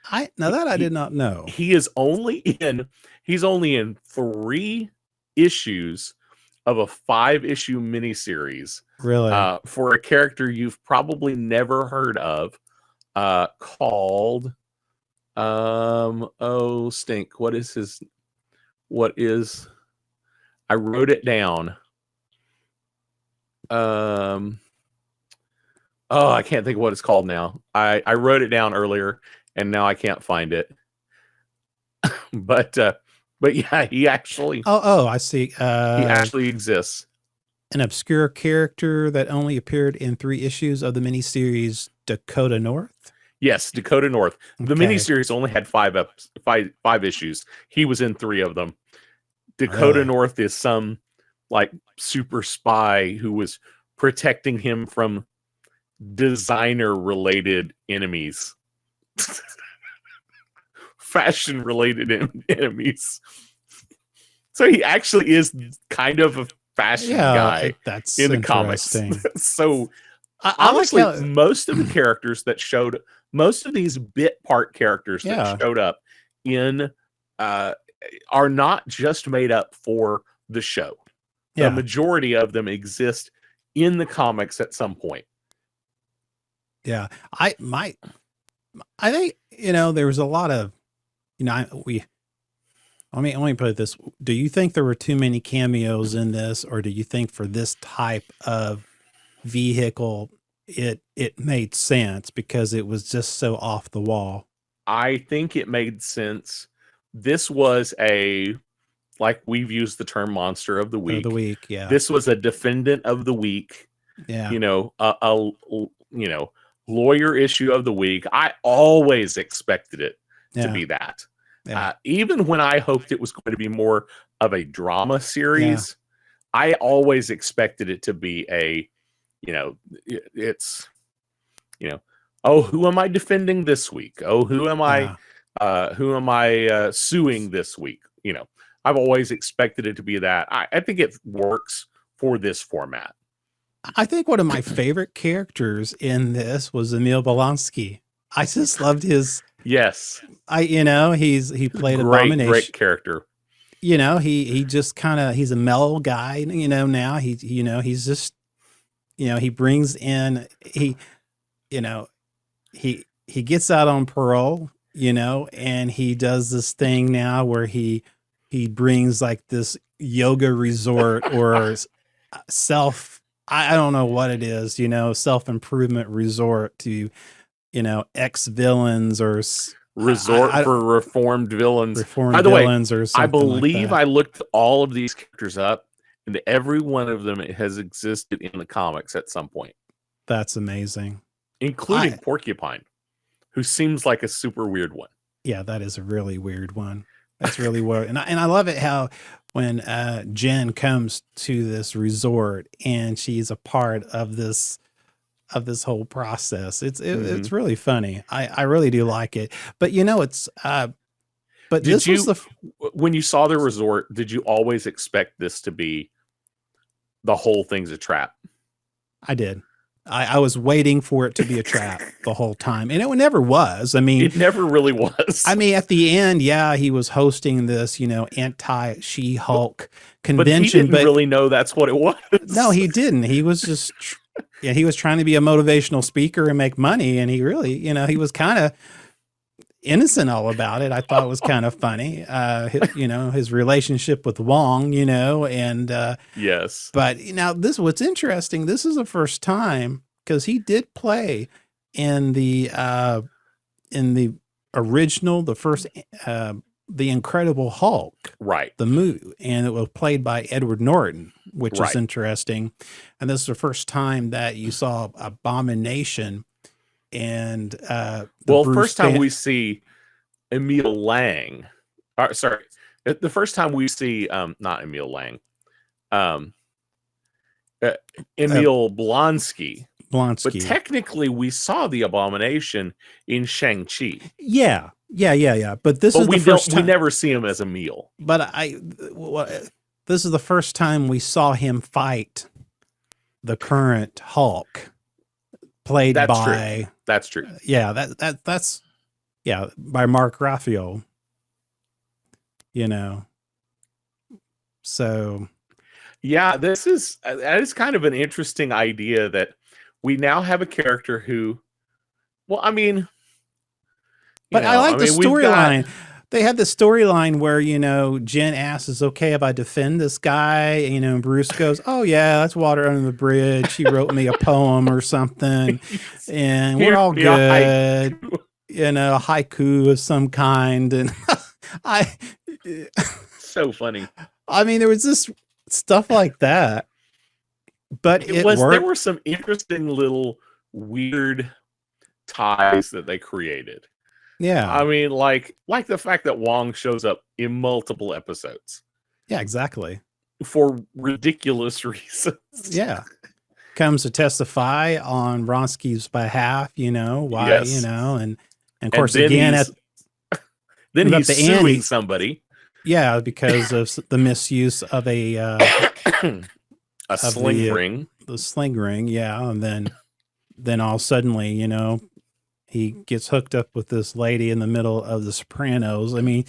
I did not know. He's only in 3 issues of a 5-issue miniseries. Really? For a character you've probably never heard of, called stink. I wrote it down. I can't think of what it's called now. I wrote it down earlier and now I can't find it. But yeah, he actually. I see. He actually exists. An obscure character that only appeared in 3 issues of the miniseries Dakota North. Yes, Dakota North. The Okay. miniseries only had 5 issues. He was in 3 of them. Dakota Really? North is some like super spy who was protecting him from designer related enemies. Fashion related enemies. So he actually is kind of a fashion guy that's in the comics. So I honestly, like how, most of the characters that showed, most of these bit part characters that showed up in are not just made up for the show. The majority of them exist in the comics at some point. Yeah. I think, there was a lot of, let me put it this. Do you think there were too many cameos in this, or do you think for this type of vehicle, it made sense because it was just so off the wall? I think it made sense. This was like we've used the term monster of the week. Yeah. This was a defendant of the week. Yeah. A lawyer issue of the week. I always expected it to be that. Yeah. Even when I hoped it was going to be more of a drama series, I always expected it to be who am I defending this week? Oh, who am I suing this week? I've always expected it to be that. I think it works for this format. I think one of my favorite characters in this was Emil Balansky. I just loved his. Yes. He played Abomination. Great character. He just he's a mellow guy, now he's just, he brings in, he gets out on parole, and he does this thing now where he brings like this yoga resort or I don't know what it is, self-improvement resort to, ex-villains or resort for reformed villains. By the way, or something I believe like I looked all of these characters up, and every one of them has existed in the comics at some point. That's amazing. Including Porcupine, who seems like a super weird one. Yeah, that is a really weird one. That's really weird. And I love it how when Jen comes to this resort and she's a part of this whole process. It's really funny. I really do like it. But it's But Did this was the when you saw the resort, did you always expect this to be the whole thing's a trap? I did. I was waiting for it to be a trap the whole time, and it never was. I mean, It never really was. I mean, at the end, yeah, he was hosting this, anti-She-Hulk But he convention, didn't really know that's what it was. no, he didn't. He was just, he was trying to be a motivational speaker and make money, and he really, he was kind of innocent all about it. I thought it was kind of funny. His relationship with Wong, and Yes. but now what's interesting, this is the first time, because he did play in the original, the first the Incredible Hulk, Right. the movie, and it was played by Edward Norton, which Right. is interesting. And this is the first time that you saw Abomination. And first time we see Emil Lang. Sorry, the first time we see not Emil Lang, Emil Blonsky. But technically, we saw the Abomination in Shang-Chi. Yeah. But this is the first time we never see him as Emil. But this is the first time we saw him fight the current Hulk, played by. That's true. Yeah, that's by Mark Raphael. So. Yeah, that is kind of an interesting idea that we now have a character who, well, I mean, but I like the storyline. They had the storyline where, Jen asks, is it okay if I defend this guy? And Bruce goes, oh yeah, that's water under the bridge. He wrote me a poem or something and we're all good. A haiku of some kind. And so funny. I mean, there was this stuff like that, but there were some interesting little weird ties that they created. Yeah. I mean, like the fact that Wong shows up in multiple episodes. Yeah, exactly. For ridiculous reasons. Yeah. Comes to testify on Vronsky's behalf, why, yes. And of course, again, then he's suing somebody. Yeah, because of the misuse of a sling ring. The sling ring, yeah. And then all suddenly, he gets hooked up with this lady in the middle of The Sopranos. I mean,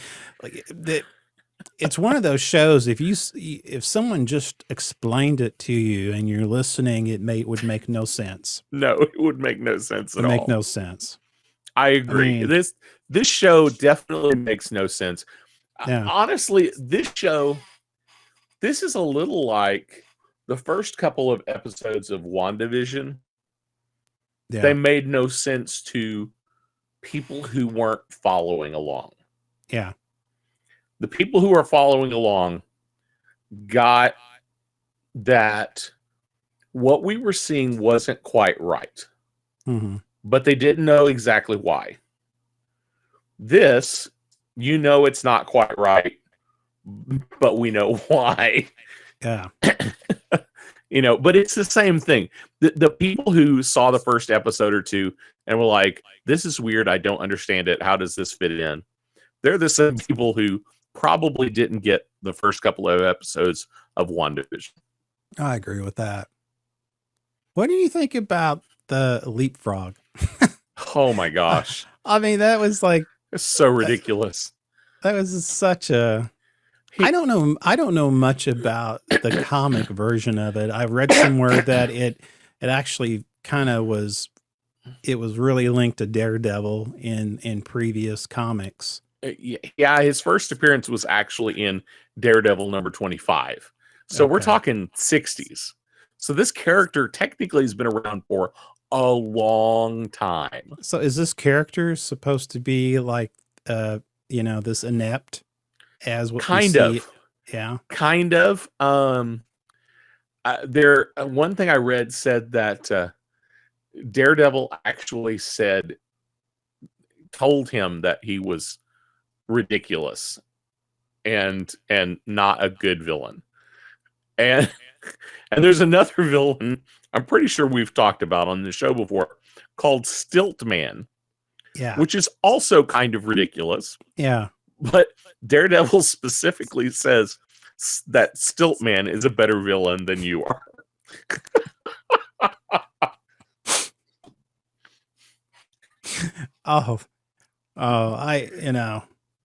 it's one of those shows. If someone just explained it to you and you're listening, would make no sense. No, it would make no sense at all. Make no sense. I agree. I mean, this show definitely makes no sense. Yeah. Honestly, this is a little like the first couple of episodes of WandaVision. Yeah. They made no sense to people who weren't following along. Yeah. The people who are following along got that what we were seeing wasn't quite right. Mm-hmm. But they didn't know exactly why. This, it's not quite right, but we know why. Yeah. But it's the same thing. The people who saw the first episode or two and were like, this is weird, I don't understand it, how does this fit in? They're the same people who probably didn't get the first couple of episodes of WandaVision. I agree with that. What do you think about the leapfrog? Oh my gosh. I mean, that was like... It's so ridiculous. That was such a... I don't know much about the comic version of it. I read somewhere that it actually kind of was... It was really linked to Daredevil in previous comics. Yeah, his first appearance was actually in Daredevil number 25. So we're talking 60s. So this character technically has been around for a long time. So is this character supposed to be like, this inept as what kind of? Yeah, kind of. One thing I read said that Daredevil actually told him that he was ridiculous and not a good villain. And there's another villain I'm pretty sure we've talked about on the show before called Stilt Man. Yeah. Which is also kind of ridiculous. Yeah. But Daredevil specifically says that Stiltman is a better villain than you are.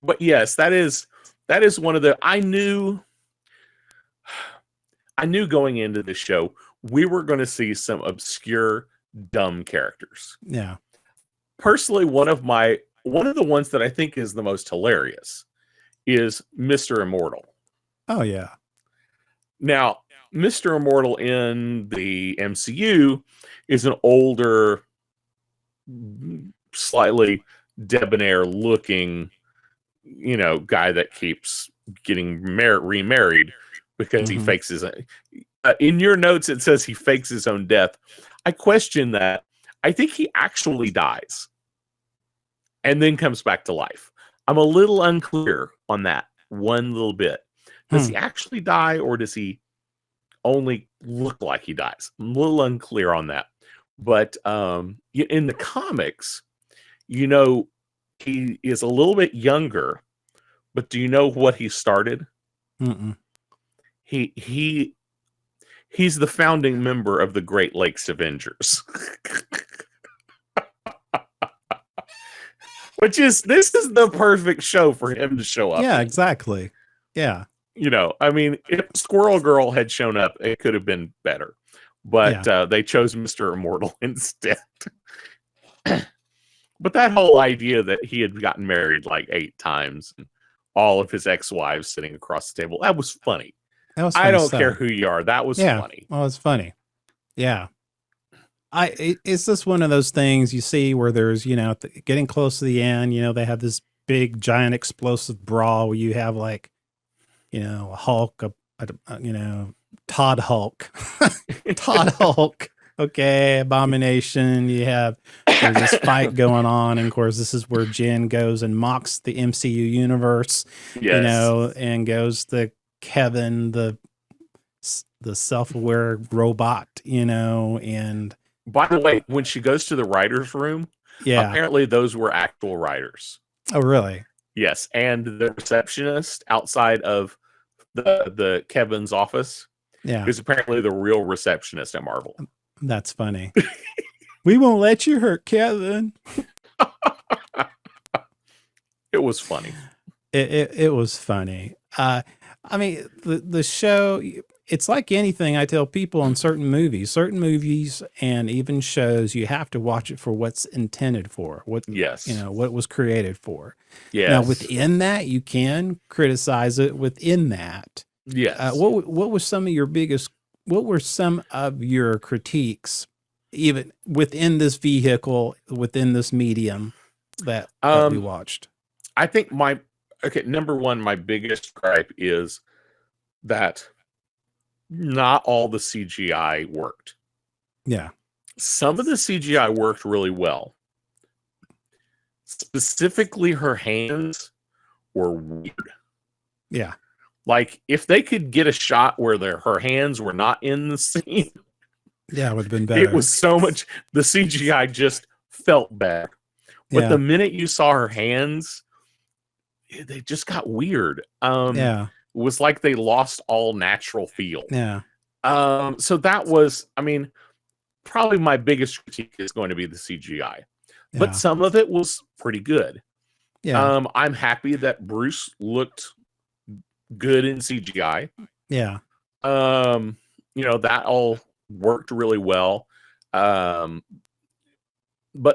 But yes, that is one of the I knew going into the show we were going to see some obscure dumb characters. Yeah. Personally, one of the ones that I think is the most hilarious is Mr. Immortal. Oh yeah. Now, Mr. Immortal in the MCU is an older, slightly debonair looking, guy that keeps getting remarried because he fakes his in your notes it says he fakes his own death. I question that. I think he actually dies and then comes back to life. I'm a little unclear on that one little bit. Does he actually die, or does he only look like he dies? I'm a little unclear on that. But in the comics, he is a little bit younger. But do you know what he started? Mm-mm. He's the founding member of the Great Lakes Avengers. This is the perfect show for him to show up. Yeah, exactly. Yeah. If Squirrel Girl had shown up, it could have been better. But they chose Mr. Immortal instead. But that whole idea that he had gotten married like 8 times and all of his ex-wives sitting across the table, that was funny. I don't care who you are. That was funny. Well, it's funny. Yeah. It's just one of those things you see where there's, getting close to the end, they have this big, giant, explosive brawl where you have like, a Hulk, Todd Hulk. Todd Hulk. Okay, Abomination. There's this fight going on, and of course, this is where Jen goes and mocks the MCU universe. Yes. And goes to Kevin, the self-aware robot. And by the way, when she goes to the writers' room, apparently those were actual writers. Oh, really? Yes, and the receptionist outside of the Kevin's office, is apparently the real receptionist at Marvel. That's funny. We won't let you hurt Kevin. It was funny. It was funny. The show, it's like anything I tell people on certain movies and even shows, you have to watch it for what's intended for, what it was created for. Yes. Now within that, you can criticize it within that. Yes. What were some of your critiques, even within this vehicle, within this medium that we watched? I think number one, my biggest gripe is that not all the CGI worked. Yeah. Some of the CGI worked really well. Specifically, her hands were weird. Yeah. Like, if they could get a shot where her hands were not in the scene, it would have been better. It was so much, the CGI just felt bad. But the minute you saw her hands, they just got weird. It was like they lost all natural feel. Yeah. So that was, probably my biggest critique is going to be the CGI. But some of it was pretty good. Yeah. I'm happy that Bruce looked good in CGI. Yeah. That all worked really well. But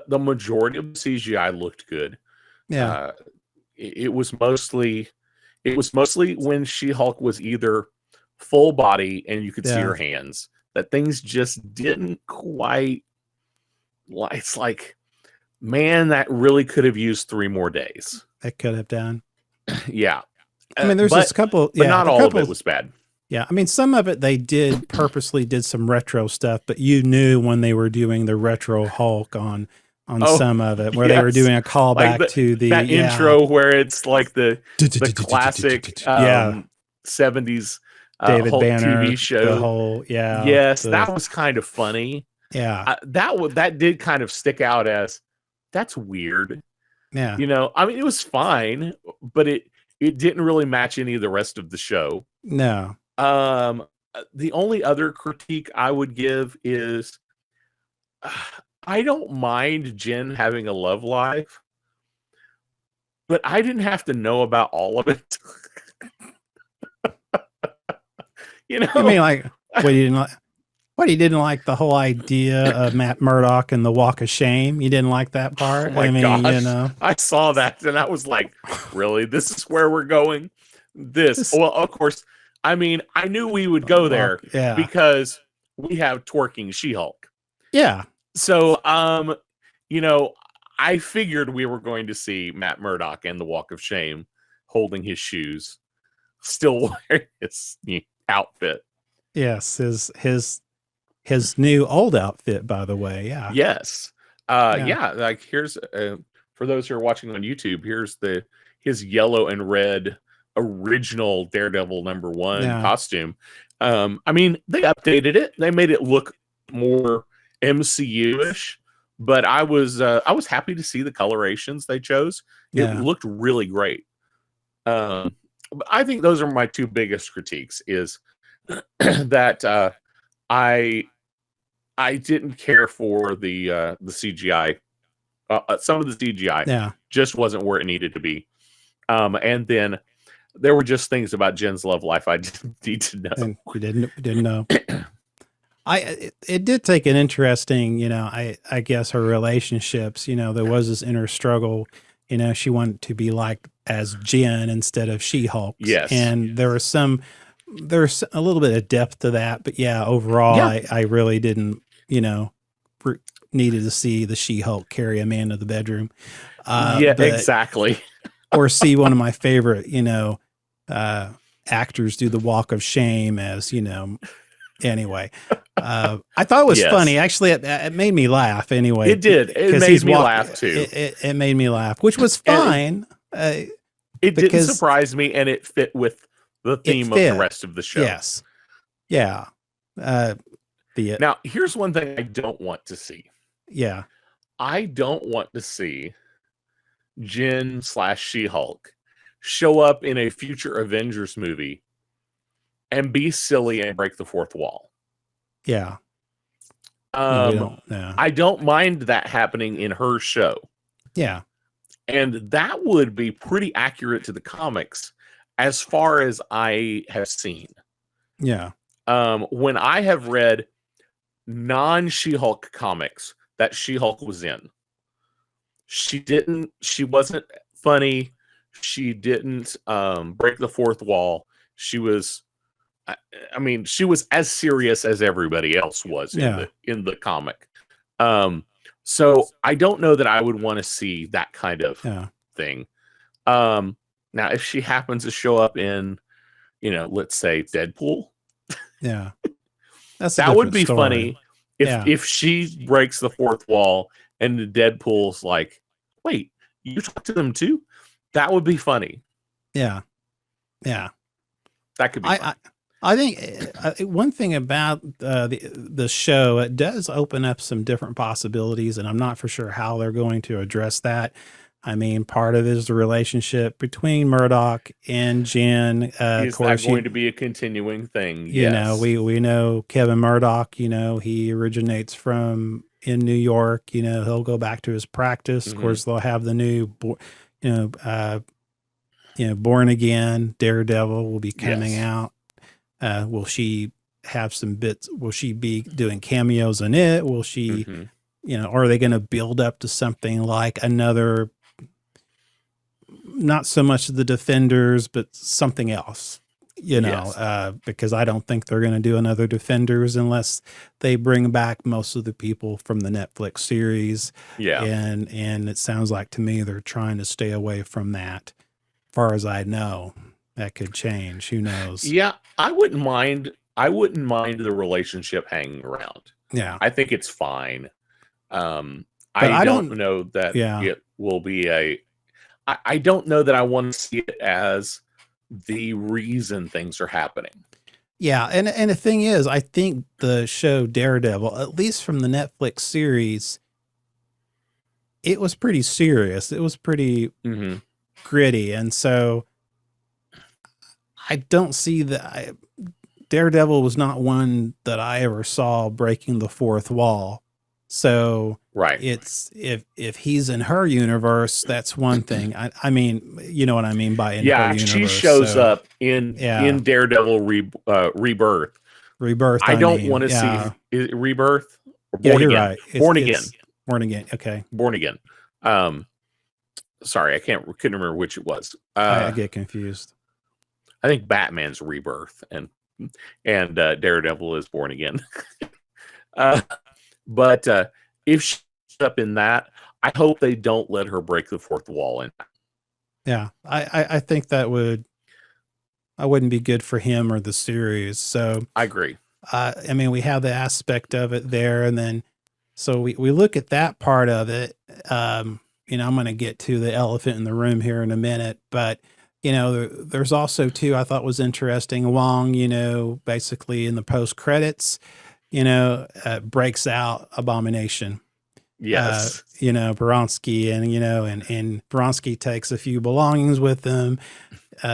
the majority of the CGI looked good. Yeah. It was mostly when She-Hulk was either full body and you could see her hands, that things just didn't quite. It's like, man, that really could have used 3 more days. It could have done. Yeah. There's just a couple, but not all of it was bad. Yeah, some of it they purposely did some retro stuff, but you knew when they were doing the retro Hulk on some of it, where they were doing a callback to that intro where it's like the classic 70s David Hulk Banner TV show. The whole that was kind of funny. Yeah, that did kind of stick out as that's weird. Yeah. You know, I mean, it was fine, but it didn't really match any of the rest of the show. No. The only other critique I would give is I don't mind Jen having a love life, but I didn't have to know about all of it. You You know, mean like what you didn't like? What, you didn't like the whole idea of Matt Murdock and the Walk of Shame? You didn't like that oh part? my I mean, gosh, you know, I saw that and I was like, really? This is where we're going? This, this well, of course, I mean, I knew we would go there walk, yeah, because we have twerking She-Hulk. yeah, So, you know, I figured we were going to see Matt Murdock and the Walk of Shame holding his shoes, still wearing his outfit. yes, his new old outfit, by the way, yeah, Yes. yeah, Yeah, like here's for those who are watching on YouTube, here's his yellow and red original Daredevil #1 yeah, costume. I mean, they updated it. They made it look more MCU-ish, but I was happy to see the colorations they chose. It yeah, looked really great. But I think those are my two biggest critiques is that I didn't care for the CGI. Some of the CGI yeah, just wasn't where it needed to be. And then there were just things about Jen's love life I didn't need to know. and we didn't know. It did take an interesting, you know, I guess her relationships, you know, there was this inner struggle, you know, she wanted to be liked as Jen instead of She-Hulk. Yes. And there's a little bit of depth to that, but yeah, overall, Yeah. I really didn't, you know, needed to see the She-Hulk carry a man to the bedroom. Yeah, exactly. Or see one of my favorite, you know, actors do the walk of shame as, you know, anyway. I thought it was Yes. funny. Actually, it made me laugh anyway. It did. It 'cause made he's me laugh too. It made me laugh, which was fine. It didn't because surprise me, and it fit with the theme of the rest of the show. Yes. Yeah. Now, here's one thing I don't want to see. Yeah. I don't want to see Jen / She-Hulk show up in a future Avengers movie and be silly and break the fourth wall. Yeah. I don't mind that happening in her show. Yeah. And that would be pretty accurate to the comics as far as I have seen. Yeah. When I have read non-She-Hulk comics that She-Hulk was in, she wasn't funny. She didn't break the fourth wall. She was, I mean, she was as serious as everybody else was in the comic. So I don't know that I would want to see that kind of thing. Now, if she happens to show up in, you know, let's say Deadpool, yeah, that would be funny. If she breaks the fourth wall and the Deadpool's like, wait, you talk to them too? That would be funny. Yeah. Yeah. That could be fun. I think one thing about the show, it does open up some different possibilities, and I'm not for sure how they're going to address that. I mean, part of it is the relationship between Murdock and Jen. Is that going to be a continuing thing? You know, we know Kevin Murdock, you know, he originates from in New York. You know, he'll go back to his practice. Of course, they'll have the new, Born Again, Daredevil will be coming out. Will she have some bits? Will she be doing cameos in it? Will she, you know, or are they going to build up to something like another, not so much the Defenders, but something else, you know, because I don't think they're going to do another Defenders unless they bring back most of the people from the Netflix series. Yeah. And it sounds like to me, they're trying to stay away from that. As far as I know, that could change. Who knows? Yeah. I wouldn't mind the relationship hanging around. Yeah. I think it's fine. I don't know that it will be I don't know that I want to see it as the reason things are happening. Yeah, and the thing is, I think the show Daredevil, at least from the Netflix series, it was pretty serious. It was pretty gritty, and so I don't see that. Daredevil was not one that I ever saw breaking the fourth wall. So it's if he's in her universe, that's one thing. I mean, you know what I mean by in her universe. She shows up in Daredevil Rebirth. Rebirth. I don't want to see Rebirth or Born Again. Right. Born Again. Born Again. Okay. Born Again. Sorry, couldn't remember which it was. I get confused. I think Batman's Rebirth and Daredevil is Born Again. But if she's up in that, I hope they don't let her break the fourth wall in. Yeah, I think that wouldn't be good for him or the series. So I agree. I mean, we have the aspect of it there, and then so we look at that part of it. You know, I'm going to get to the elephant in the room here in a minute, but you know, there's also too, I thought was interesting. Wong, you know, basically in the post credits, you know, breaks out Abomination. Yes. You know, Bronsky and, you know, and Bronsky takes a few belongings with him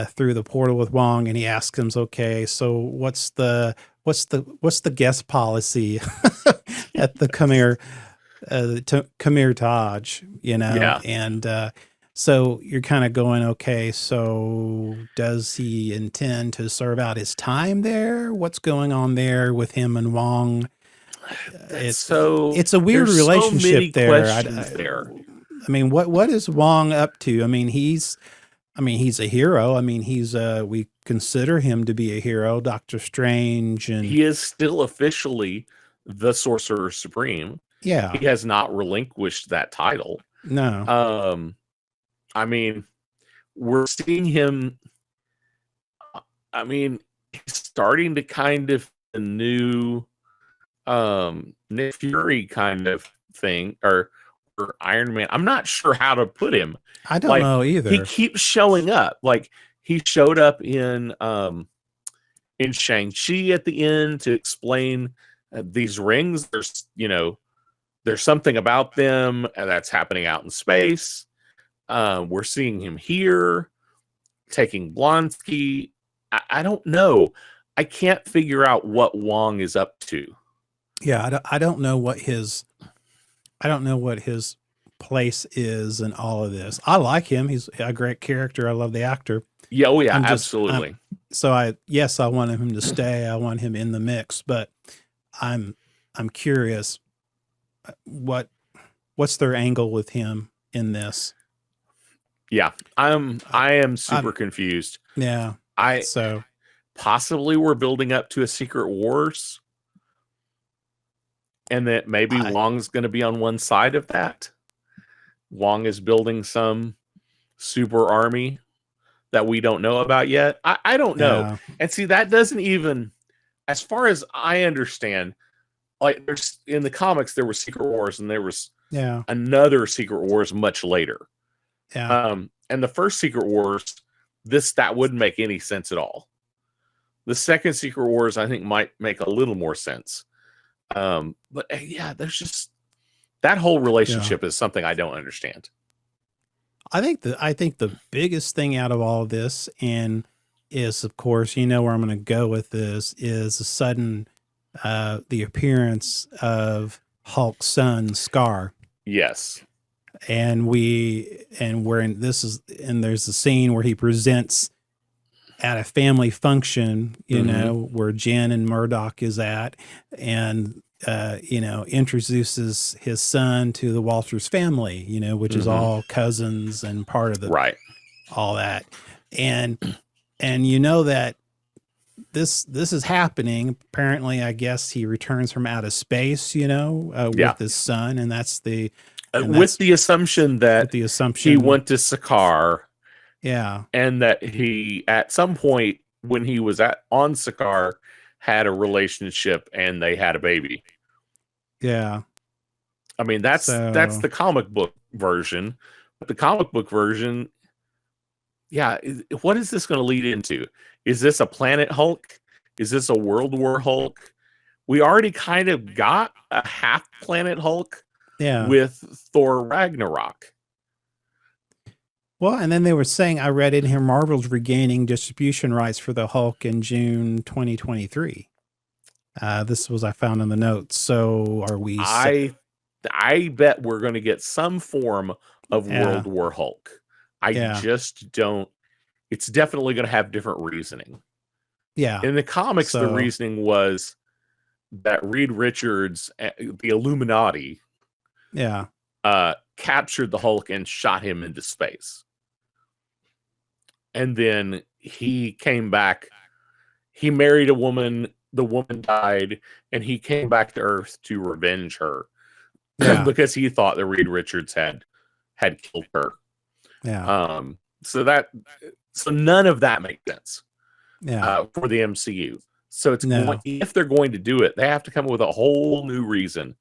through the portal with Wong, and he asks him, okay, so what's the guest policy at the Khmer Taj, you know? Yeah. And so you're kind of going, okay, so does he intend to serve out his time there? What's going on there with him and Wong? It's a weird relationship there. I mean, what is Wong up to? I mean, he's a hero. I mean, we consider him to be a hero, Doctor Strange, and he is still officially the Sorcerer Supreme. Yeah. He has not relinquished that title. No. I mean, we're seeing him. I mean, he's starting to kind of a new Nick Fury kind of thing, or Iron Man. I'm not sure how to put him. I don't know either. He keeps showing up. Like he showed up in Shang-Chi at the end to explain these rings. There's something about them that's happening out in space. We're seeing him here taking Blonsky. I don't know. I can't figure out what Wong is up to. Yeah, I don't know what his place is in all of this. I like him. He's a great character. I love the actor. Yeah, oh yeah, absolutely. I want him to stay. I want him in the mix, but I'm curious what's their angle with him in this. Yeah, I am super confused. Yeah. Possibly we're building up to a Secret Wars, and that maybe Wong's going to be on one side of that. Wong is building some super army that we don't know about yet. I don't know. Yeah. And see, that doesn't even, as far as I understand, like there's in the comics, there was Secret Wars and there was another Secret Wars much later. Yeah. And the first Secret Wars, that wouldn't make any sense at all. The second Secret Wars, I think, might make a little more sense. But yeah, there's just that whole relationship is something I don't understand. I think the biggest thing out of all of this, and is of course, you know where I'm going to go with this, is a sudden the appearance of Hulk's son Scar. Yes. And there's a scene where he presents at a family function, you know, where Jen and Murdoch is at, and introduces his son to the Walters family, you know, which is all cousins and part of the all that. And you know that this is happening. Apparently, I guess he returns from out of space, you know, with his son, and that's the with the assumption that he went to Sakaar. Yeah. And that he, at some point when he was on Sakaar, had a relationship and they had a baby. Yeah. I mean, that's the comic book version. But the comic book version, what is this going to lead into? Is this a Planet Hulk? Is this a World War Hulk? We already kind of got a half Planet Hulk with Thor Ragnarok. Well, and then they were saying, I read in here, Marvel's regaining distribution rights for the Hulk in June 2023. This was I found in the notes. So are we? I bet we're going to get some form of World War Hulk. I just don't. It's definitely going to have different reasoning. Yeah. In the comics, the reasoning was that Reed Richards, the Illuminati, captured the Hulk and shot him into space. And then he came back. He married a woman. The woman died, and he came back to Earth to revenge her because he thought that Reed Richards had killed her. Yeah. So none of that makes sense. Yeah. For the MCU. So it's if they're going to do it, they have to come up with a whole new reason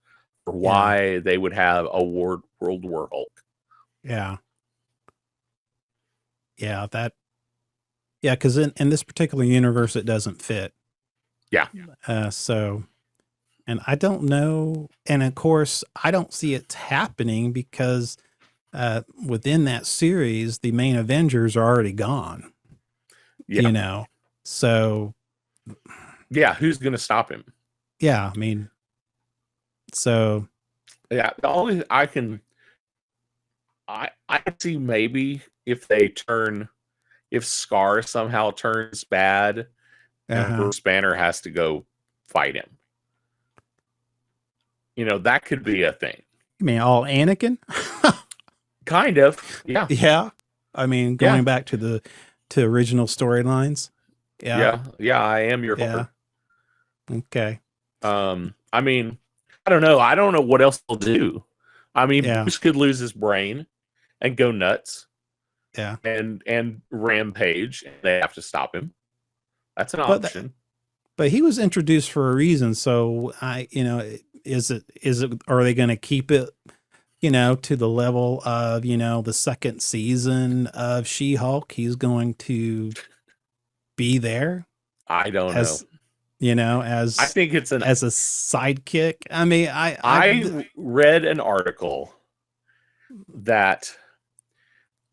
for why they would have a World War Hulk. Yeah. Yeah, because in this particular universe, it doesn't fit. Yeah. And I don't know. And of course, I don't see it happening because within that series, the main Avengers are already gone. Yeah. You know, so. Yeah, who's going to stop him? Yeah, I mean, so. Yeah, the only I see maybe if Scar somehow turns bad, and Bruce Banner has to go fight him. You know, that could be a thing. You mean all Anakin? Kind of, yeah. Yeah. I mean, going back to original storylines. Yeah, I am your heart. Okay. I mean, I don't know. I don't know what else they'll do. I mean, Bruce could lose his brain and go nuts. Yeah. And rampage, and they have to stop him. That's an option. But he was introduced for a reason. So is it, are they going to keep it, to the level of, the second season of She-Hulk? He's going to be there. I don't know. As I think it's as a sidekick. I mean, I read an article that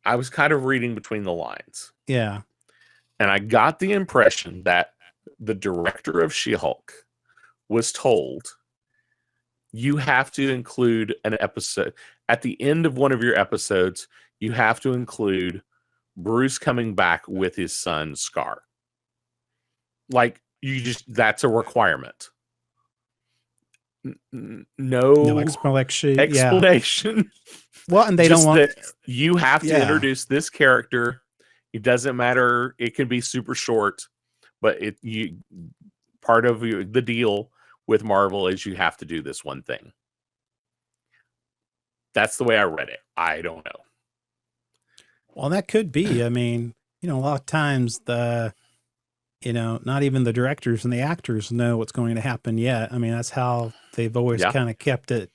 I was kind of reading between the lines. Yeah. And I got the impression that the director of She-Hulk was told, you have to include an episode. At the end of one of your episodes, you have to include Bruce coming back with his son, Scar. Like, that's a requirement. No explanation. Yeah. Well, and they don't want that you have to introduce this character. It doesn't matter. It can be super short, but part of the deal with Marvel is you have to do this one thing. That's the way I read it. I don't know. Well, that could be. I mean, a lot of times not even the directors and the actors know what's going to happen yet. I mean, that's how they've always kind of kept it,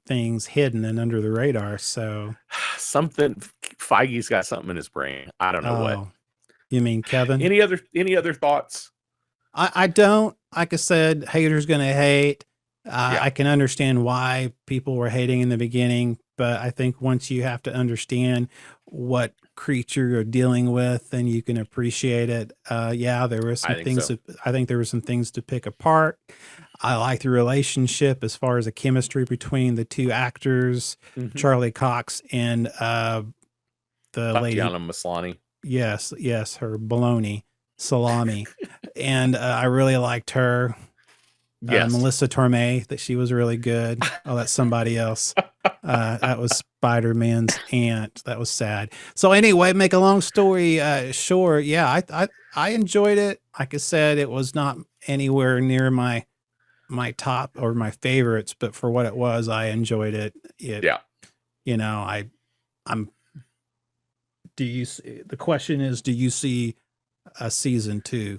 things hidden and under the radar. So Feige's got something in his brain. I don't know what. You mean Kevin? Any other thoughts? I don't. Like I said, haters going to hate. I can understand why people were hating in the beginning, but I think once you have to understand what creature you're dealing with, then you can appreciate it. There were some things. I think there were some things to pick apart. I like the relationship as far as the chemistry between the two actors, Charlie Cox and the lady Tatiana Maslany. Yes, her bologna salami, and I really liked her. Yes. Melissa Torme, that she was really good. Oh, that's somebody else. That was Spider-Man's aunt. That was sad. So anyway, make a long story short. Yeah, I enjoyed it. Like I said, it was not anywhere near my top or my favorites, but for what it was, I enjoyed it. The question is, do you see a season 2?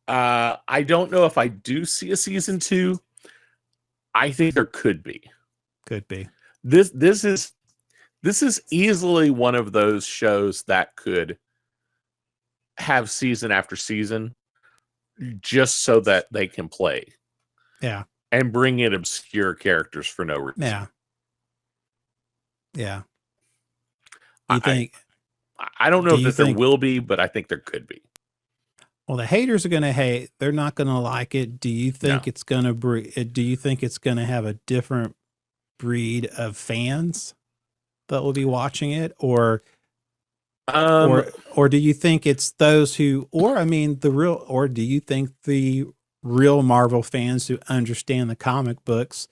I don't know if I do see a season 2. I think there could be. Could be. This is easily one of those shows that could have season after season just so that they can play. Yeah. and bring in obscure characters for no reason. Yeah. Yeah. You think? I don't know if there will be, but I think there could be. Well, the haters are going to hate. They're not going to like it. Do you think it's going to do you think it's going to have a different breed of fans that will be watching it, or do you think it's those who, or do you think the real Marvel fans who understand the comic books,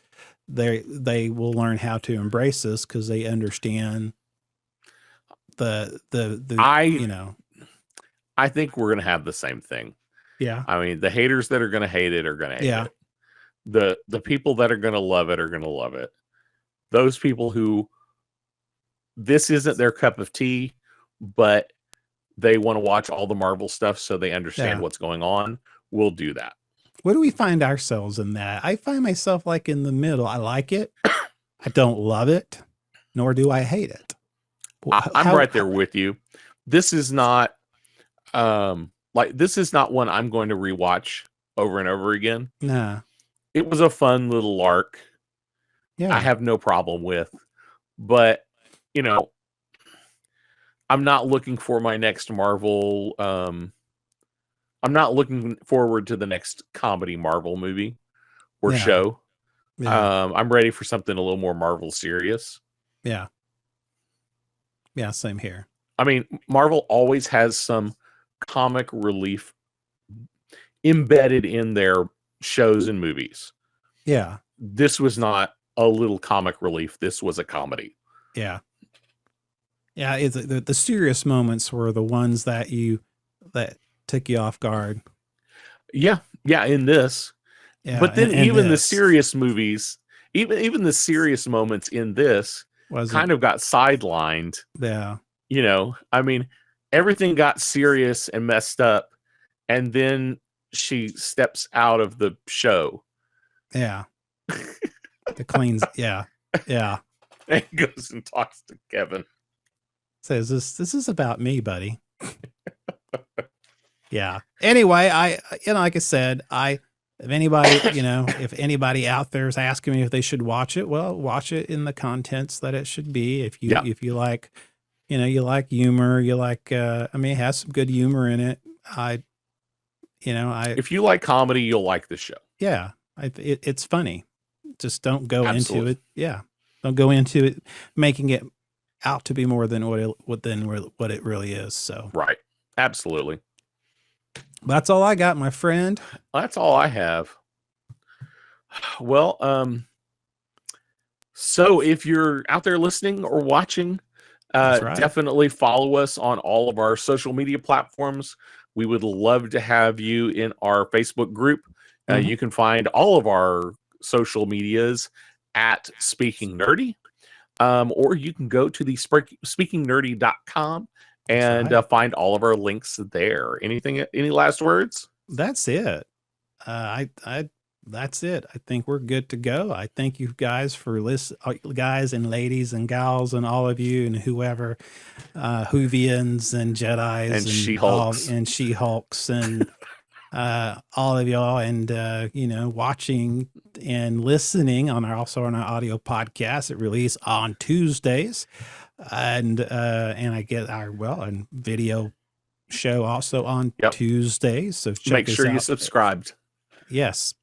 they will learn how to embrace this because they understand I think we're going to have the same thing. Yeah. I mean, the haters that are going to hate it are going to hate it. The people that are going to love it are going to love it. Those people who this isn't their cup of tea, but they want to watch all the Marvel stuff so they understand what's going on, will do that. Where do we find ourselves in that? I find myself like in the middle. I like it. I don't love it, nor do I hate it. I'm right there with you. This is not this is not one I'm going to rewatch over and over again. Nah. It was a fun little lark. Yeah. I have no problem with, but I'm not looking for my next Marvel. I'm not looking forward to the next comedy Marvel movie or show. Yeah. I'm ready for something a little more Marvel serious. Yeah. Yeah, same here. I mean, Marvel always has some comic relief embedded in their shows and movies. Yeah. This was not a little comic relief. This was a comedy. Yeah. Yeah, the serious moments were the ones that took you off guard. Yeah. Yeah, in this. Yeah, but then even the serious movies, even the serious moments in this kind of got sidelined. Yeah. I mean, everything got serious and messed up, and then she steps out of the show. Yeah. The cleans. Yeah. Yeah. And goes and talks to Kevin. Says this is about me, buddy. Yeah. Anyway, like I said, if anybody out there is asking me if they should watch it, well, watch it in the contents that it should be. If you like, you like humor, you like, it has some good humor in it. If you like comedy, you'll like the show. Yeah. It's funny. Just don't go into it. Yeah. Don't go into it making it out to be more than what it really is. So, right. Absolutely. That's all I got, my friend. That's all I have. Well, so if you're out there listening or watching, definitely follow us on all of our social media platforms. We would love to have you in our Facebook group. You can find all of our social medias at Speaking Nerdy, or you can go to the speakingnerdy.com and find all of our links there. Any last words? That's it. That's it. I think we're good to go. I thank you guys for guys and ladies and gals and all of you and whoever, Whovians and Jedis and She-Hulks and all of y'all, and watching and listening on our audio podcast. It release on Tuesdays, and I get our and video show also on Tuesdays. So make sure you subscribed. Yes,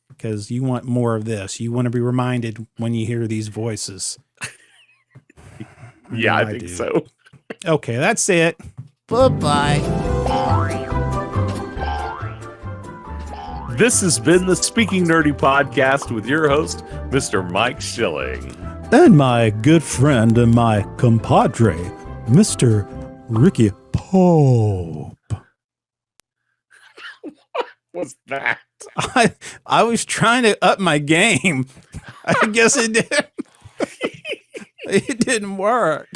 because you want more of this. You want to be reminded when you hear these voices. Yeah, I think so. Okay, that's it. Bye-bye. This has been the Speaking Nerdy podcast with your host, Mr. Mike Schilling. And my good friend and my compadre, Mr. Ricky Pope. What was that? I was trying to up my game. I guess it didn't. It didn't work.